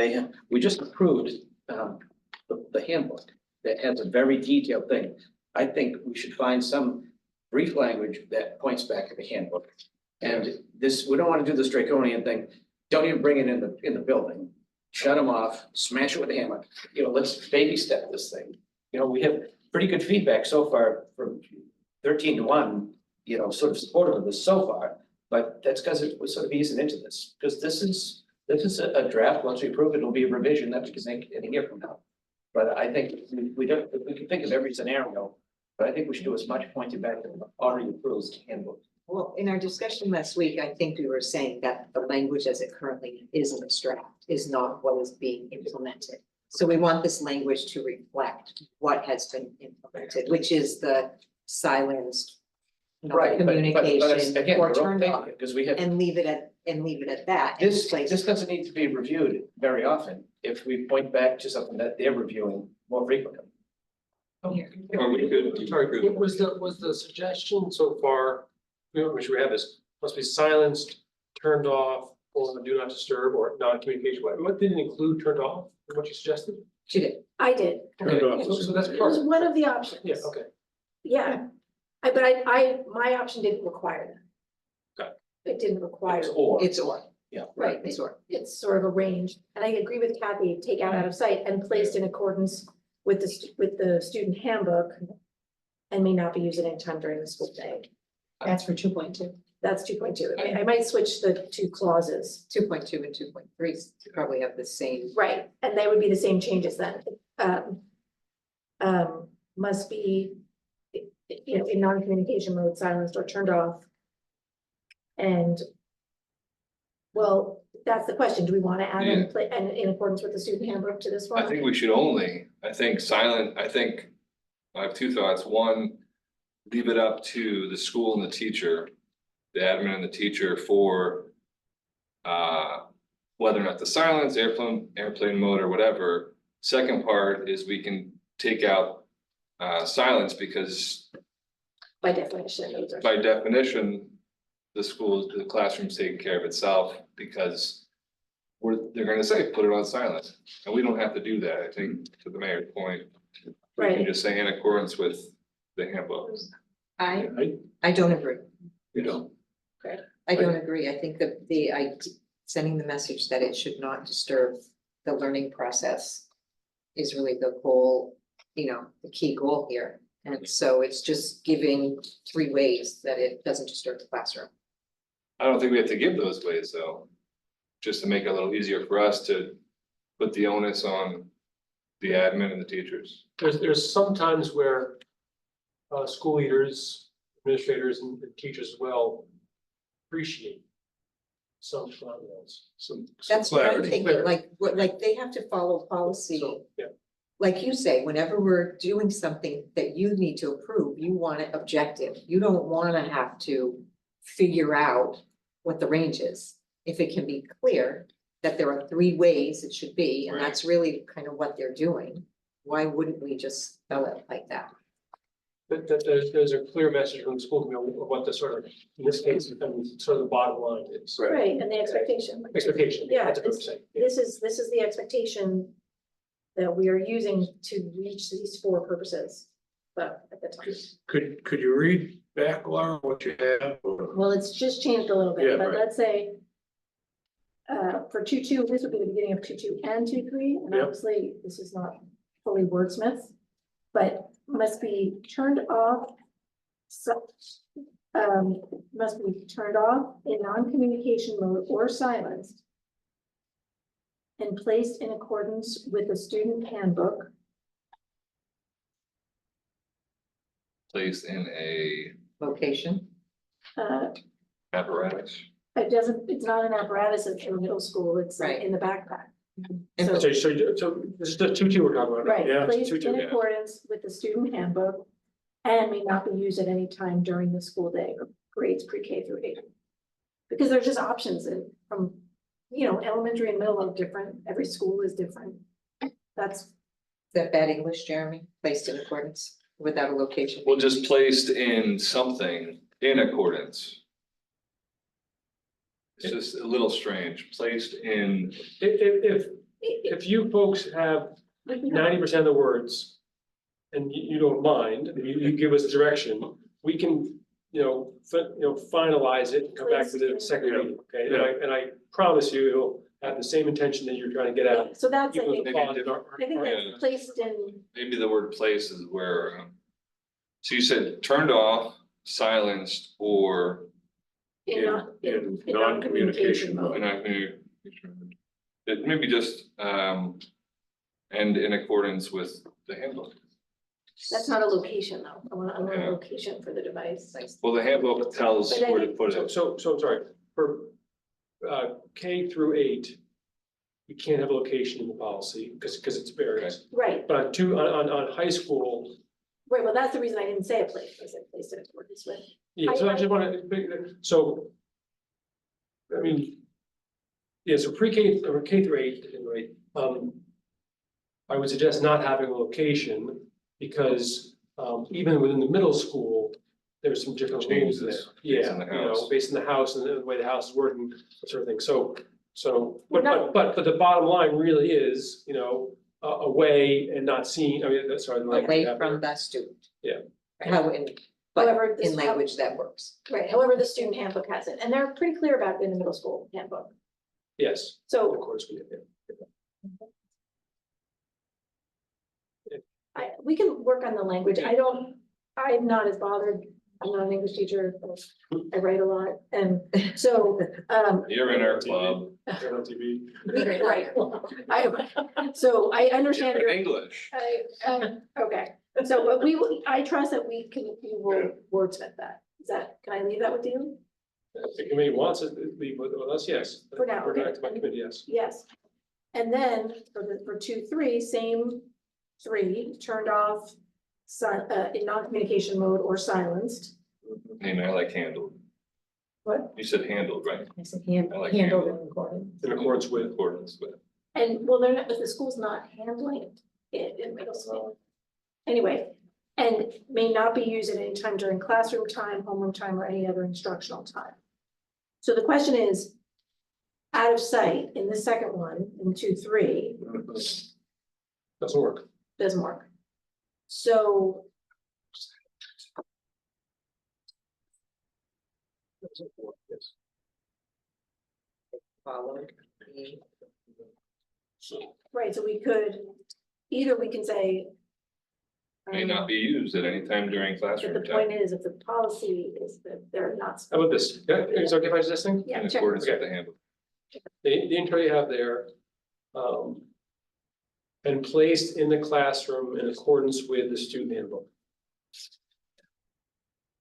we just approved the handbook that has a very detailed thing. I think we should find some brief language that points back to the handbook. And we don't want to do this draconian thing. Don't even bring it in the building. Shut them off, smash it with a hammer. Let's baby step this thing. We have pretty good feedback so far from 13-1, sort of supportive of this so far. But that's because it was sort of easing into this, because this is a draft. Once we approve it, it'll be a revision that we can make in a year from now. But I think we don't, we can think of every scenario, but I think we should do as much pointing back to the already approved handbook. Well, in our discussion last week, I think we were saying that the language as it currently is in this draft is not what is being implemented. So we want this language to reflect what has been implemented, which is the silenced communication Again, or we're turned overthinking off, it, because we have, and leave it at that. and this place- doesn't need to be reviewed very often if we point back to something that they're reviewing more frequently. Or we could, sorry, What was the suggestion so far, which we have is, must be silenced, turned off, or do not disturb, or non-communication, what didn't include turned off, what you suggested? She did. I did. Okay, so that's It part was of it, one of the options. yeah, okay. Yeah, but my option didn't require that. Okay. It didn't require. It's or. Yeah. Right, it's or. It's sort of arranged, and I agree with Kathy, take out of sight and placed in accordance with the student handbook. And may not be used at any time during the school day. That's for 2.2. That's 2.2. I might switch the two clauses. 2.2 and 2.3 probably have the same. Right, and they would be the same changes then. Must be, in non-communication mode, silenced or turned off. And, well, that's the question. Do we want to add and in accordance with the student handbook to this one? I think we should only, I think I have two thoughts. One, leave it up to the school and the teacher, the admin and the teacher for whether or not to silence, airplane mode or whatever. Second part is we can take out silence because By definition, those are. by definition, the classroom's taking care of itself because they're gonna say, put it on silent. And we don't have to do that. I think to the mayor's point, we can Right. just say in accordance with the handbook. I don't agree. You don't. I don't agree. I think that sending the message that it should not disturb the learning process is really the goal, the key goal here. And so it's just giving 3 ways that it doesn't disturb the classroom. I don't think we have to give those ways though. Just to make it a little easier for us to put the onus on the admin and the teachers. There's some times where school leaders, administrators and teachers as well appreciate some That's what I'm clarity. thinking, like they have to follow policy. So, yeah. Like you say, whenever we're doing something that you need to approve, you want it objective. You don't wanna have to figure out what the range is. If it can be clear that there are 3 ways it should be, and Right. that's really kind of what they're doing, why wouldn't we just spell it like that? But there's a clear message from the school committee of what the sort of, in this case, sort of the bottom line is. Right, and the expectation. Expectation. Yeah, That's what I'm saying. This is the expectation that we are using to reach these 4 purposes, but at the time. Could you read back, Laura, what you have? Well, it's just changed a little Yeah, bit, but right. let's say for 2.2, this would be the beginning of 2.2 and 2.3, and Yep. obviously this is not fully wordsmith, but must be turned off. Must be turned off in non-communication mode or silenced and placed in accordance with the student handbook. Placed in a Location, apparatus. It's not an apparatus at the middle school, it's Right. in the backpack. And So- So this is the 2.2 we're talking about. Right, Yeah. placed 2.2, in yeah. accordance with the student handbook and may not be used at any time during the school day or grades pre-K through 8. Because there's just options from, elementary and middle are different, every school is different. That's, is that bad English, Jeremy? Placed in accordance without a location? Well, just placed in something in accordance. It's just a little strange, placed in, If you folks have 90% of the words and you don't mind, and you give us direction, we can, finalize it, and come back to the second reading, okay? And I promise you, it'll have the same intention that you're trying to get at. so that's, I even think, with maybe quality or- I think yeah. that's placed in, maybe the word place is where. So you said turned off, silenced, or in non-communication mode. And it maybe just, and in accordance with the handbook. That's not a location though. I want a Yeah. location for the device. Well, the handbook tells But I where to think- put So, it. so I'm sorry, for K through 8, you can't have a location in the policy because it's varies. Right, But on high school, right. Well, that's the reason I didn't say a place. I said place in accordance with. yeah, so I just want to, so. I mean. Yeah, so pre-K or K through 8, right, I would suggest not having a location because even within the middle school, there's some different rules there. Changes based Yeah, on the you know, house. based on the house and the way the house is working, that sort of thing. So, We're but not- but the bottom line really is, you know, away and not seen, I mean, that's sorry. the language Away you have from there. the student. Yeah. How but However, this- in language that works. Right, however, the student handbook has it, and they're pretty clear about it in the middle school handbook. Yes, So of course we do. we can work on the language. I'm not as bothered. I'm not an English teacher. I write a lot. And so, You're in our club. Turn on TV. right. So I understand your, English. okay. So what I trust that we will wordsmith that. Can I leave that with you? If the committee wants it, leave with us, yes. For now, We're okay. back to my committee, yes. Yes. And then for 2, 3, same 3, turned off, in non-communication mode or silenced. And I like handled. What? You said handled, right? I said I like handled handled. and recorded. In accordance with. Accordance with. And well, they're not, but the school's not handling it in middle school. Anyway, and may not be used at any time during classroom time, homeroom time, or any other instructional time. So the question is, out of sight in the second one, in 2, 3, Doesn't work. doesn't work. So Yes. Following. right, so we could, either we can say. May not be used at any time during But classroom the time. point is, if the policy is that they're not. How about this? Yeah, is it okay if I just think? Yeah, In check. accordance with the handbook. The intro you have there. And placed in the classroom in accordance with the student handbook.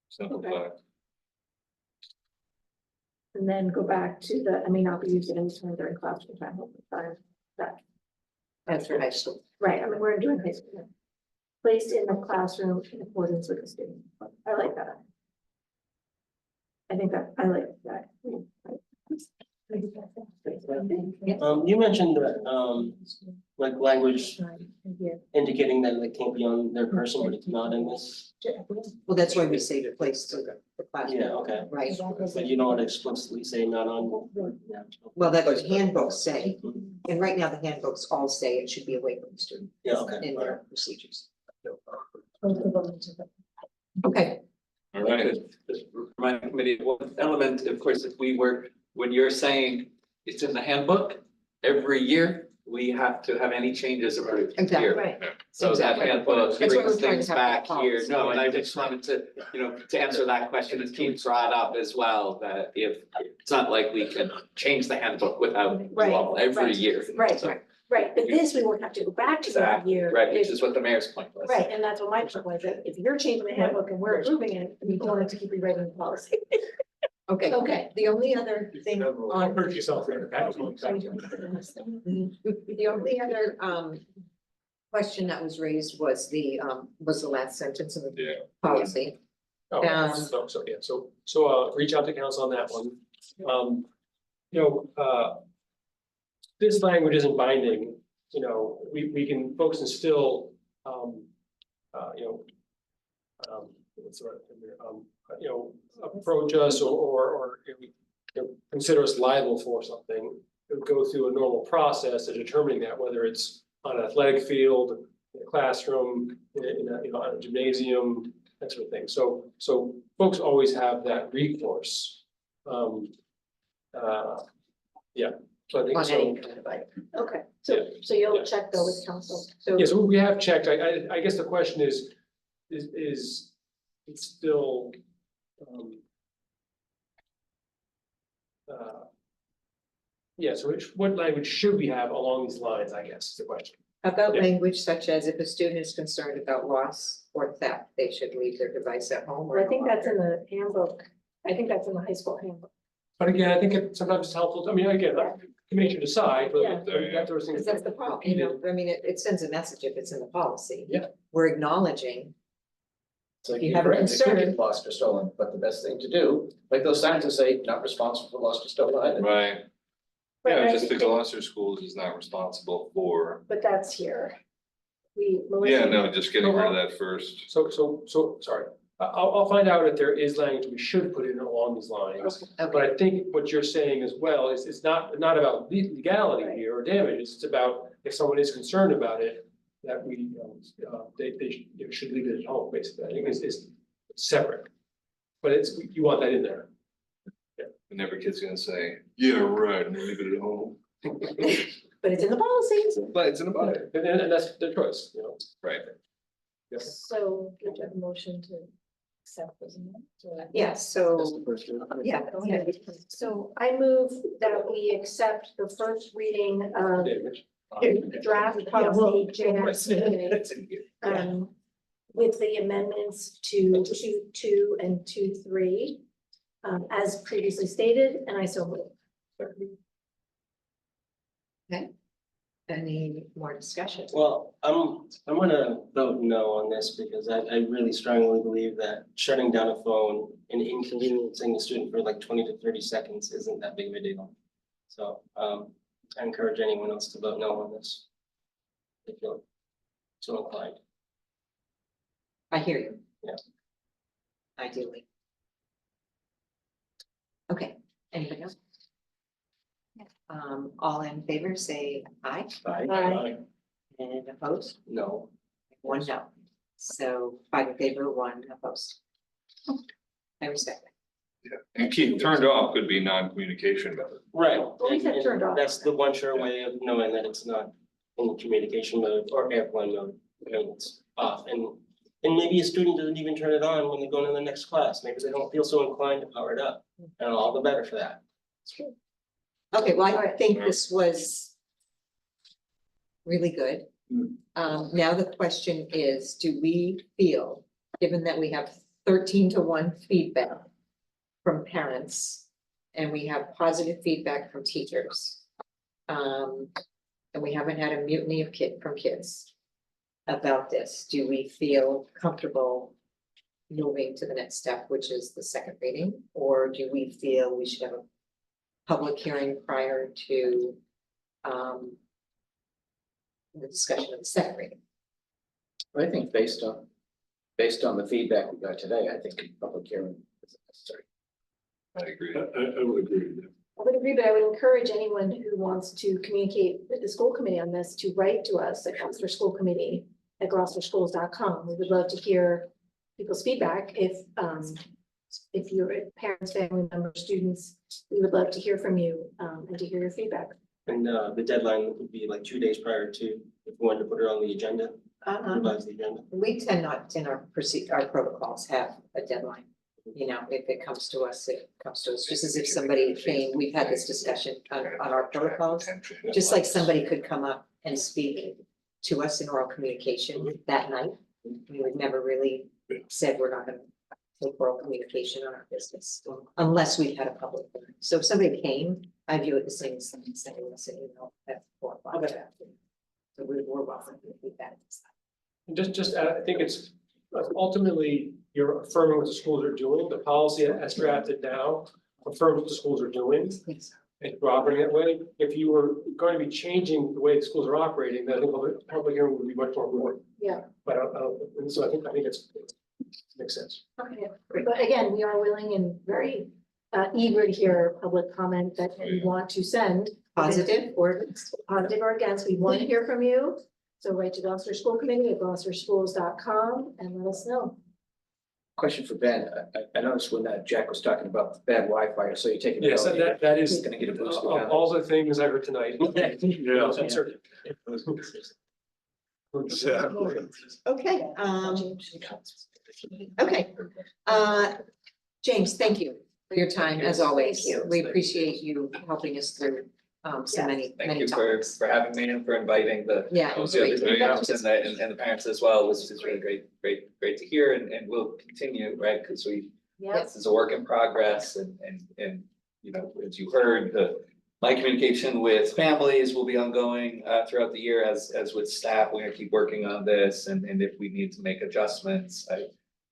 Simplify. And then go back to the, I may not be used at any time during classroom time, homeroom time, that, That's for high school. right, I mean, we're doing high school. now. Placed in the classroom in accordance with the student, I like that. I think that, I like that. You mentioned that, like language indicating that it can't be on their person, but it's not in this. Well, that's why we say place to the classroom. Yeah, okay. Right. But you don't explicitly say not on. Well, that's what handbooks say. And right now, the handbooks all say it should be away from the student. Yeah, okay. In their procedures. Okay, All right, just remind the committee, one element, of course, if we were, when you're saying it's in the handbook, every year, we have to have any changes approved Exactly. here. Right, So that Exactly. handbook That's why we're brings trying to things have back that here, policy. no, and I just wanted to, to answer that question that Keith brought up as well, that if, it's not like we can change the handbook without Right, law every right, year. right, So, right, but this we won't have to go back to every Exactly, year. right, which If- is what the mayor's point was. Right, and that's what my point was, that if you're changing the handbook and we're approving it, we don't have to keep rewriting the policy. okay. Okay. The only other thing on. Hurt yourself there. The only other question that was raised was the last sentence of the Yeah. policy. Oh, so reach out to council on that one. This language isn't binding, we can, folks can still, what's the right term here? Approach us or consider us liable for something. It would go through a normal process of determining that, whether it's on an athletic field, in a classroom, on a gymnasium, that sort of thing. So folks always have that recourse. Yeah, so I think On so. any kind of like. Okay, Yeah. so you'll Yeah. check though with council, so. Yes, we have checked. I guess the question is it's still, Yeah, so what language should we have along these lines, I guess, is the question. About Yeah. language such as if a student is concerned about loss or theft, they should leave their device at home or. I think that's in the handbook. I think that's in the high school handbook. But again, I think sometimes it's helpful, I mean, again, committee should decide, but Yeah. that those things. Because that's the problem, you know, I mean, it sends a message if it's in the policy. Yeah. We're acknowowleding, It's like You you're have a correct, it could concern. get lost or stolen, but the best thing to do, like those signs that say, not responsible for lost or stolen items. Right, But yeah, I just the think- Gloucester Schools is not responsible for, But that's here. yeah, Melissa- no, just getting rid of that first. So, sorry, I'll find out if there is language we should put in along these lines. But I think what you're saying as well is, it's not about legality here or damages, it's about if someone is concerned about it, that we, they should leave it at home, basically, I think is separate. But you want that in there. And every kid's gonna say, yeah, right, and leave it at home. But it's in the policy. But it's in a bucket. And that's their choice, you know. Right. Yes. So do you have a motion to accept those amendments? or- yes, so, yeah, go ahead. So I move that we accept the first reading of draft policy JSA, with the amendments to 2.2 and 2.3, as previously stated, and I so move. Any more discussion? Well, I'm gonna vote no on this because I really strongly believe that shutting down a phone and inconveniencing the student for like 20 to 30 seconds isn't that big of a deal. So, I encourage anyone else to vote no on this. If you're so inclined. I hear you. Yeah. Ideally. Okay, anybody else? All in favor, say aye. Aye. And opposed? No. One no. So 5 in favor, 1 opposed. I respect that. And keep turned off could be non-communication method. Right. Well, we said And turned off. that's the one sure way of knowing that it's not in communication mode or airplane mode, and it's off. And maybe a student doesn't even turn it on when they go into the next class. Maybe they don't feel so inclined to power it up. And all the better for that. Okay, well, I think this was really good. Now the question is, do we feel, given that we have 13-to-1 feedback from parents and we have positive feedback from teachers, and we haven't had a mutiny of from kids about this, do we feel comfortable moving to the next step, which is the second reading? Or do we feel we should have a public hearing prior to the discussion of the second reading? I think based on the feedback we got today, I think a public hearing is necessary. I agree. I would agree with that. I would agree, but I would encourage anyone who wants to communicate with the school committee on this to write to us at Gloucester School Committee at gloucesterschools.com. We would love to hear people's feedback. If you're parents, family members, students, we would love to hear from you, and to hear your feedback. And the deadline would be like 2 days prior to, if we wanted to put it on the agenda, revise the agenda. We tend not in our protocols have a deadline. You know, if it comes to us, it comes to us, just as if somebody came, we've had this discussion on our protocols. Just like somebody could come up and speak to us in oral communication that night. We would never really said we're not gonna take oral communication on our business unless we had a public hearing. So if somebody came, I view it the same as somebody saying, listen, you know, at 4 o'clock. So we're welcome to feedback. And just, I think it's ultimately, you're affirming what the schools are doing, the policy as drafted now affirms what the schools are doing. Yes. And operating that way, if you were going to be changing the way the schools are operating, then I think public hearing would be much more important. Yeah. But and so I think it's, makes sense. Okay, but again, we are willing and very eager to hear public comment that you want to send. Positive or Positive or against, we want to hear from you. So write to Gloucester School Committee at gloucesterschools.com and let us know. Question for Ben. I noticed when Jack was talking about the bad Wi-Fi, so you're taking. Yes, that is Gonna get a boost. of all the things I heard tonight. Yeah. Okay, okay. James, thank you for your time as always. Thank you. We appreciate you helping us through so Yeah. many, Thank many you for times. having me and for inviting the Yeah, it was the great. parents and the parents as well, was really great to hear, and we'll continue, right? Because Yeah. this is a work in progress, and, you know, as you heard, my communication with families will be ongoing throughout the year, as with staff. We're gonna keep working on this, and if we need to make adjustments,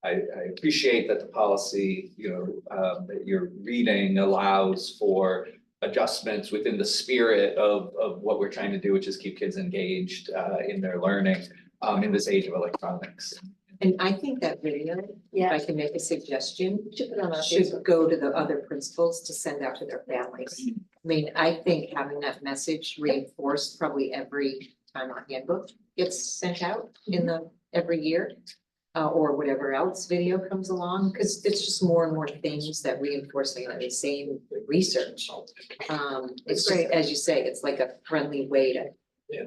I appreciate that the policy, you know, that you're reading allows for adjustments within the spirit of what we're trying to do, which is keep kids engaged in their learning in this age of electronics. And I think that video, if Yeah. I can make a suggestion, Should put it on our should Facebook. go to the other principals to send out to their families. I mean, I think having that message reinforced probably every time our handbook gets sent out in every year. Or whatever else video comes along, because it's just more and more things that reinforce the same research. It's just, as you say, it's like a friendly way to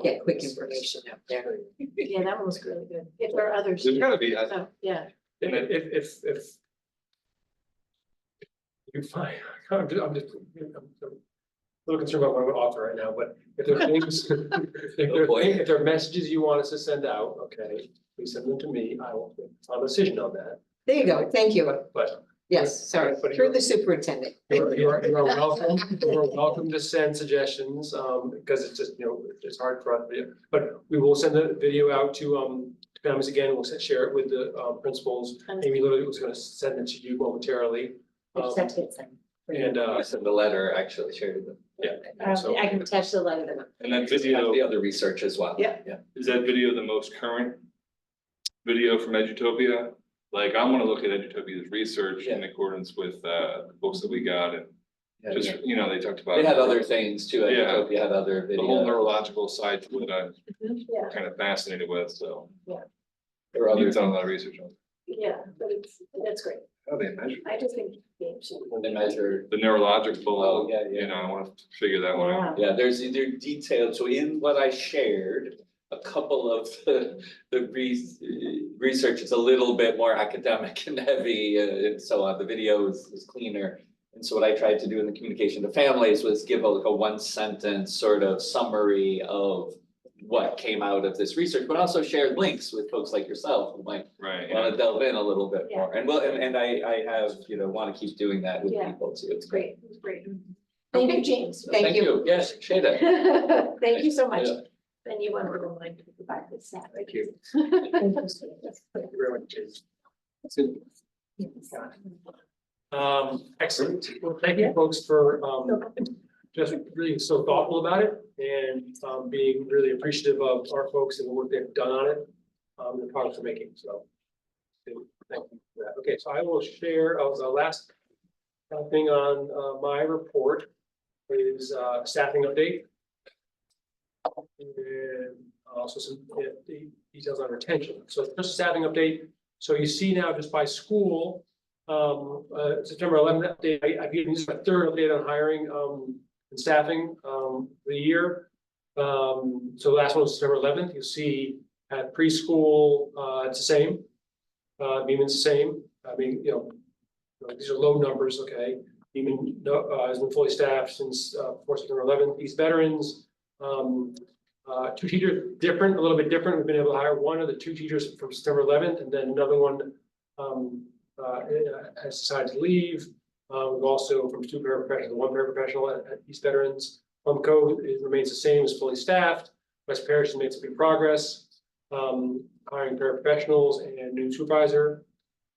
get quick information out there. Yeah, that one was really good. If there are others. There's gotta be, So, yeah. And if you find, I'm just a little concerned about what I'm author right now, but if there are things, if there are messages you want us to send out, okay, please send them to me. I will make a decision on that. There you go, thank you. But Yes, sorry, But through the superintendent. you are welcome to send suggestions, because it's just, you know, it's hard for us, but we will send the video out to families again. We'll share it with the principals. Amy literally was gonna send it to you momentarily. I just have to get some. And I sent the letter, actually shared them. so- I can attach the letter to them. And that The video, other research as well. Yeah. is that video the most current video from Edutopia? Like, I'm gonna look at Edutopia's research in accordance with the books that we got, and Yeah, just, you know, they talked about. They had other things too. I Yeah. hope you had other The whole videos. neurological side to it, I'm Yeah, kind of fascinated with, so. There were other You've done a lot of research on yeah, but that's great. how they measure I just think games should. when they measure. the neurological. Oh, yeah. You know, I want to figure that one out. Yeah, there's detailed, so in what I shared, a couple of the research is a little bit more academic and heavy, and so on. The video is cleaner. And so what I tried to do in the communication to families was give like a one sentence sort of summary of what came out of this research, but also shared links with folks like yourself who might Right. want to delve in a little bit more. And I have, you know, want to keep doing that with Yeah. people too. It's great, it's great. Thank you, James. Thank you. Yes, appreciate it. Thank you so much. Yeah. Then you want to remind me to go back to the staff. Thank you. Thank you. Thank you very much, James. Excellent. Well, thank you folks for just being so thoughtful about it and being really appreciative of our folks and the work they've done on it, and the progress they're making, so. Thank you for that. Okay, so I will share, the last thing on my report is staffing update. And also some details on retention. So just a staffing update. So you see now just by school, September 11th update, I've given you a third update on hiring and staffing for the year. So the last one was September 11th. You see at preschool, it's the same. Beeman's the same. I mean, you know, these are low numbers, okay? Beeman has been fully staffed since before September 11th. East Veterans, two teachers different, a little bit different. We've been able to hire one of the two teachers from September 11th, and then another one has decided to leave. We've also from two paraprofessionals, one paraprofessional at East Veterans. Plumco remains the same, is fully staffed. West Parish has made some good progress. Hiring paraprofessionals and new supervisor.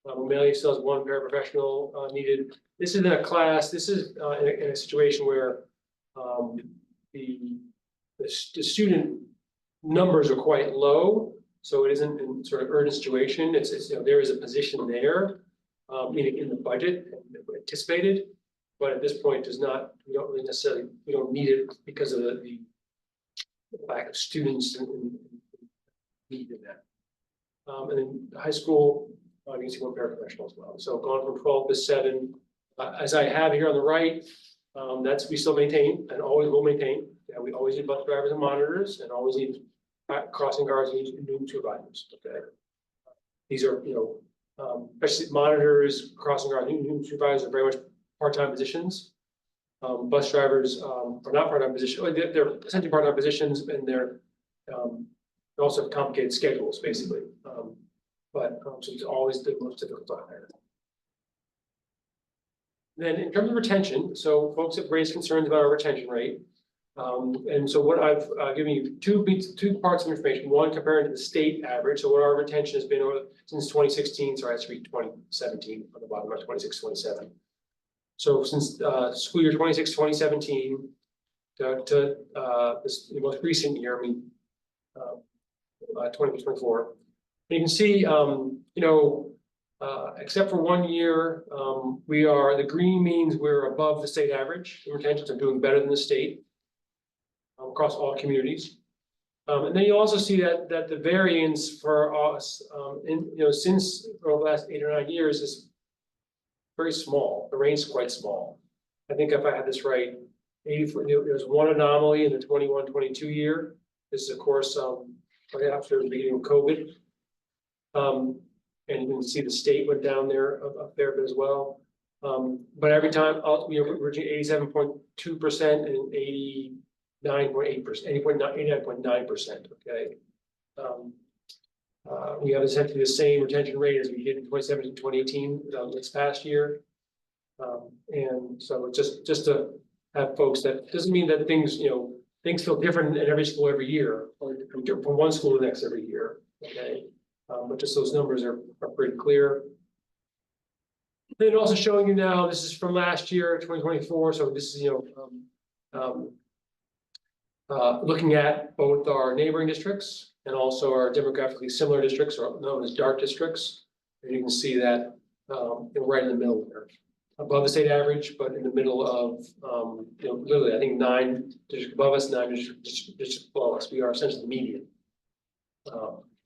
O'Malley still has one paraprofessional needed. This is in a class, this is in a situation where the student numbers are quite low, so it isn't in sort of urgent situation. It's you know, there is a position there, meaning in the budget anticipated, but at this point does not, we don't really necessarily, we don't need it because of the lack of students and need in that. And then high school, you can see one paraprofessional as well. So gone from 12 to 7, as I have here on the right, that's we still maintain and always will maintain. Yeah, we always need bus drivers and monitors, and always need crossing guards and new supervisors. Okay, these are especially monitors, crossing guards, new supervisors are very much part-time positions. Bus drivers, are not part-time position, or they're essentially part-time positions and they also have complicated schedules, basically. So it's always the most difficult to hire. Then in terms of retention, so folks have raised concerns about our retention rate. And so what I've given you two parts of information, one comparing to the state average, so what our retention has been since 2016, sorry, that's 2017 on the bottom, or 26, 27. So since school year 26, 2017 to this the most recent year, 2024. And you can see, except for 1 year, the green means we're above the state average. The retentions are doing better than the state across all communities. And then you also see that the variance for us, since over the last 8 or 9 years is very small. The range is quite small. I think if I had this right, there's one anomaly in the 21-22 year. This is, of course, right after the beginning of COVID. And you can see the state went down there a fair bit as well. But every time, we're reaching 87.2% and 89.8%, 89.9%, okay? We have essentially the same retention rate as we did in 2017, 2018, this past year. And so just to have folks, that doesn't mean that things feel different in every school every year, or from one school to the next every year, okay? But just those numbers are pretty clear. Then also showing you now, this is from last year, 2024. So this is, looking at both our neighboring districts and also our demographically similar districts, or known as dark districts. And you can see that right in the middle there, above the state average, but in the middle of, literally, I think 9 districts above us, 9 districts below us. We are essentially the median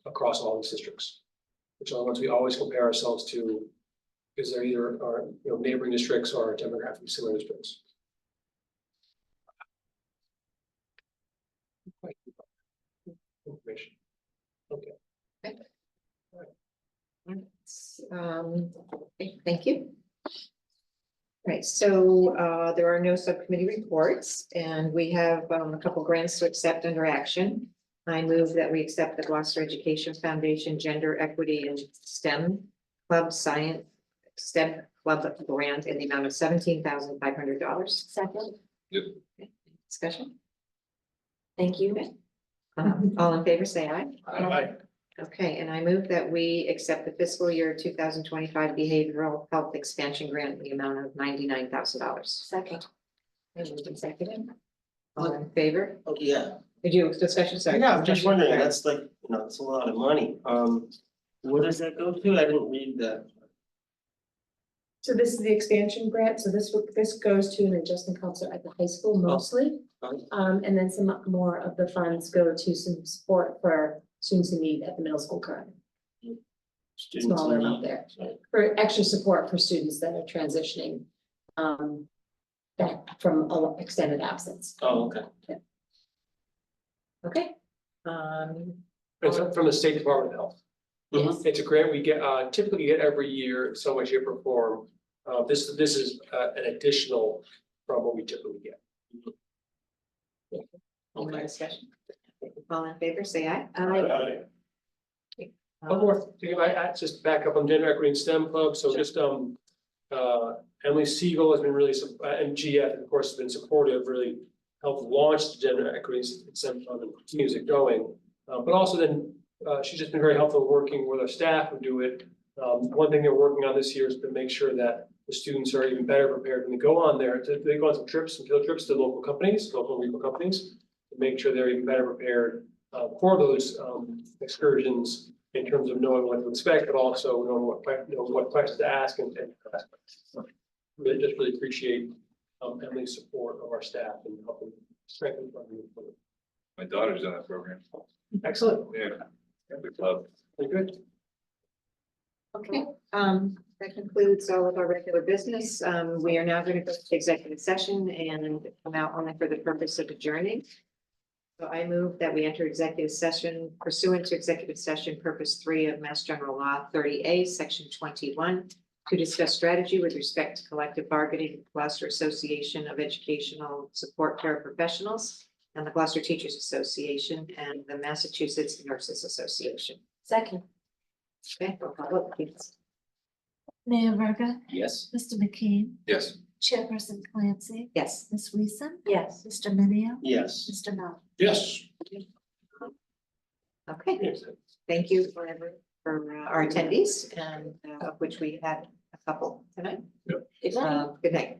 across all these districts, which are the ones we always compare ourselves to, because they're either our neighboring districts or our demographically similar districts. Information. Okay. Thank you. Right, so there are no subcommittee reports, and we have a couple grants to accept under action. I move that we accept the Gloucester Education Foundation Gender Equity and STEM Club Science STEM Club grant in the amount of $17,500. Second. Yep. Okay. Discussion. Thank you. All in favor, say aye. Aye. Okay, and I move that we accept the fiscal year 2025 behavioral health expansion grant in the amount of $99,000. Second. Second. All in favor? Oh, yeah. Did you discussion? Sorry. Yeah, I'm just wondering, that's like, it's a lot of money. Where does that go to? I didn't read that. So this is the expansion grant. So this goes to an adjustment concert at the high school mostly. And then some more of the funds go to some support for students in need at the middle school currently. Smaller amount there for extra support for students that are transitioning back from extended absence. Oh, okay. Yeah. Okay. It's from the State Department of Health. Yes. It's a grant we get typically get every year in some way, shape, or form. This is an additional from what we typically get. Any more discussion? All in favor, say aye. One more thing, I just back up on Gender Equity and STEM Club. So just Emily Siegel has been really, and GF, of course, has been supportive, really helped launch the Gender Equity and STEM Club and continues it going. But also then she's just been very helpful working with our staff who do it. One thing they're working on this year is to make sure that the students are even better prepared when they go on there. They go on some field trips to local companies, local regional companies, to make sure they're even better prepared for those excursions in terms of knowing what to expect, but also knowing what questions to ask and really appreciate Emily's support of our staff and helping strengthen. My daughter's in that program. Excellent. Yeah. We love. Very good. Okay, that concludes all of our regular business. We are now going to go to executive session and come out only for the purpose of adjourning. So I move that we enter executive session pursuant to executive session purpose 3 of Mass General Law 30A, section 21, to discuss strategy with respect to collective bargaining, with Gloucester Association of Educational Support Paraprofessionals and the Gloucester Teachers Association and the Massachusetts Nurses Association. Second. Okay, roll call vote, please. Mayor Verga, Yes. Mr. McKee, Yes. Chairperson Clancy, Yes. Ms. Weason, Yes. Mr. Minio, Yes. Mr. Mel. Yes. Okay, thank you for our attendees and of which we had a couple tonight. Good night. Good night.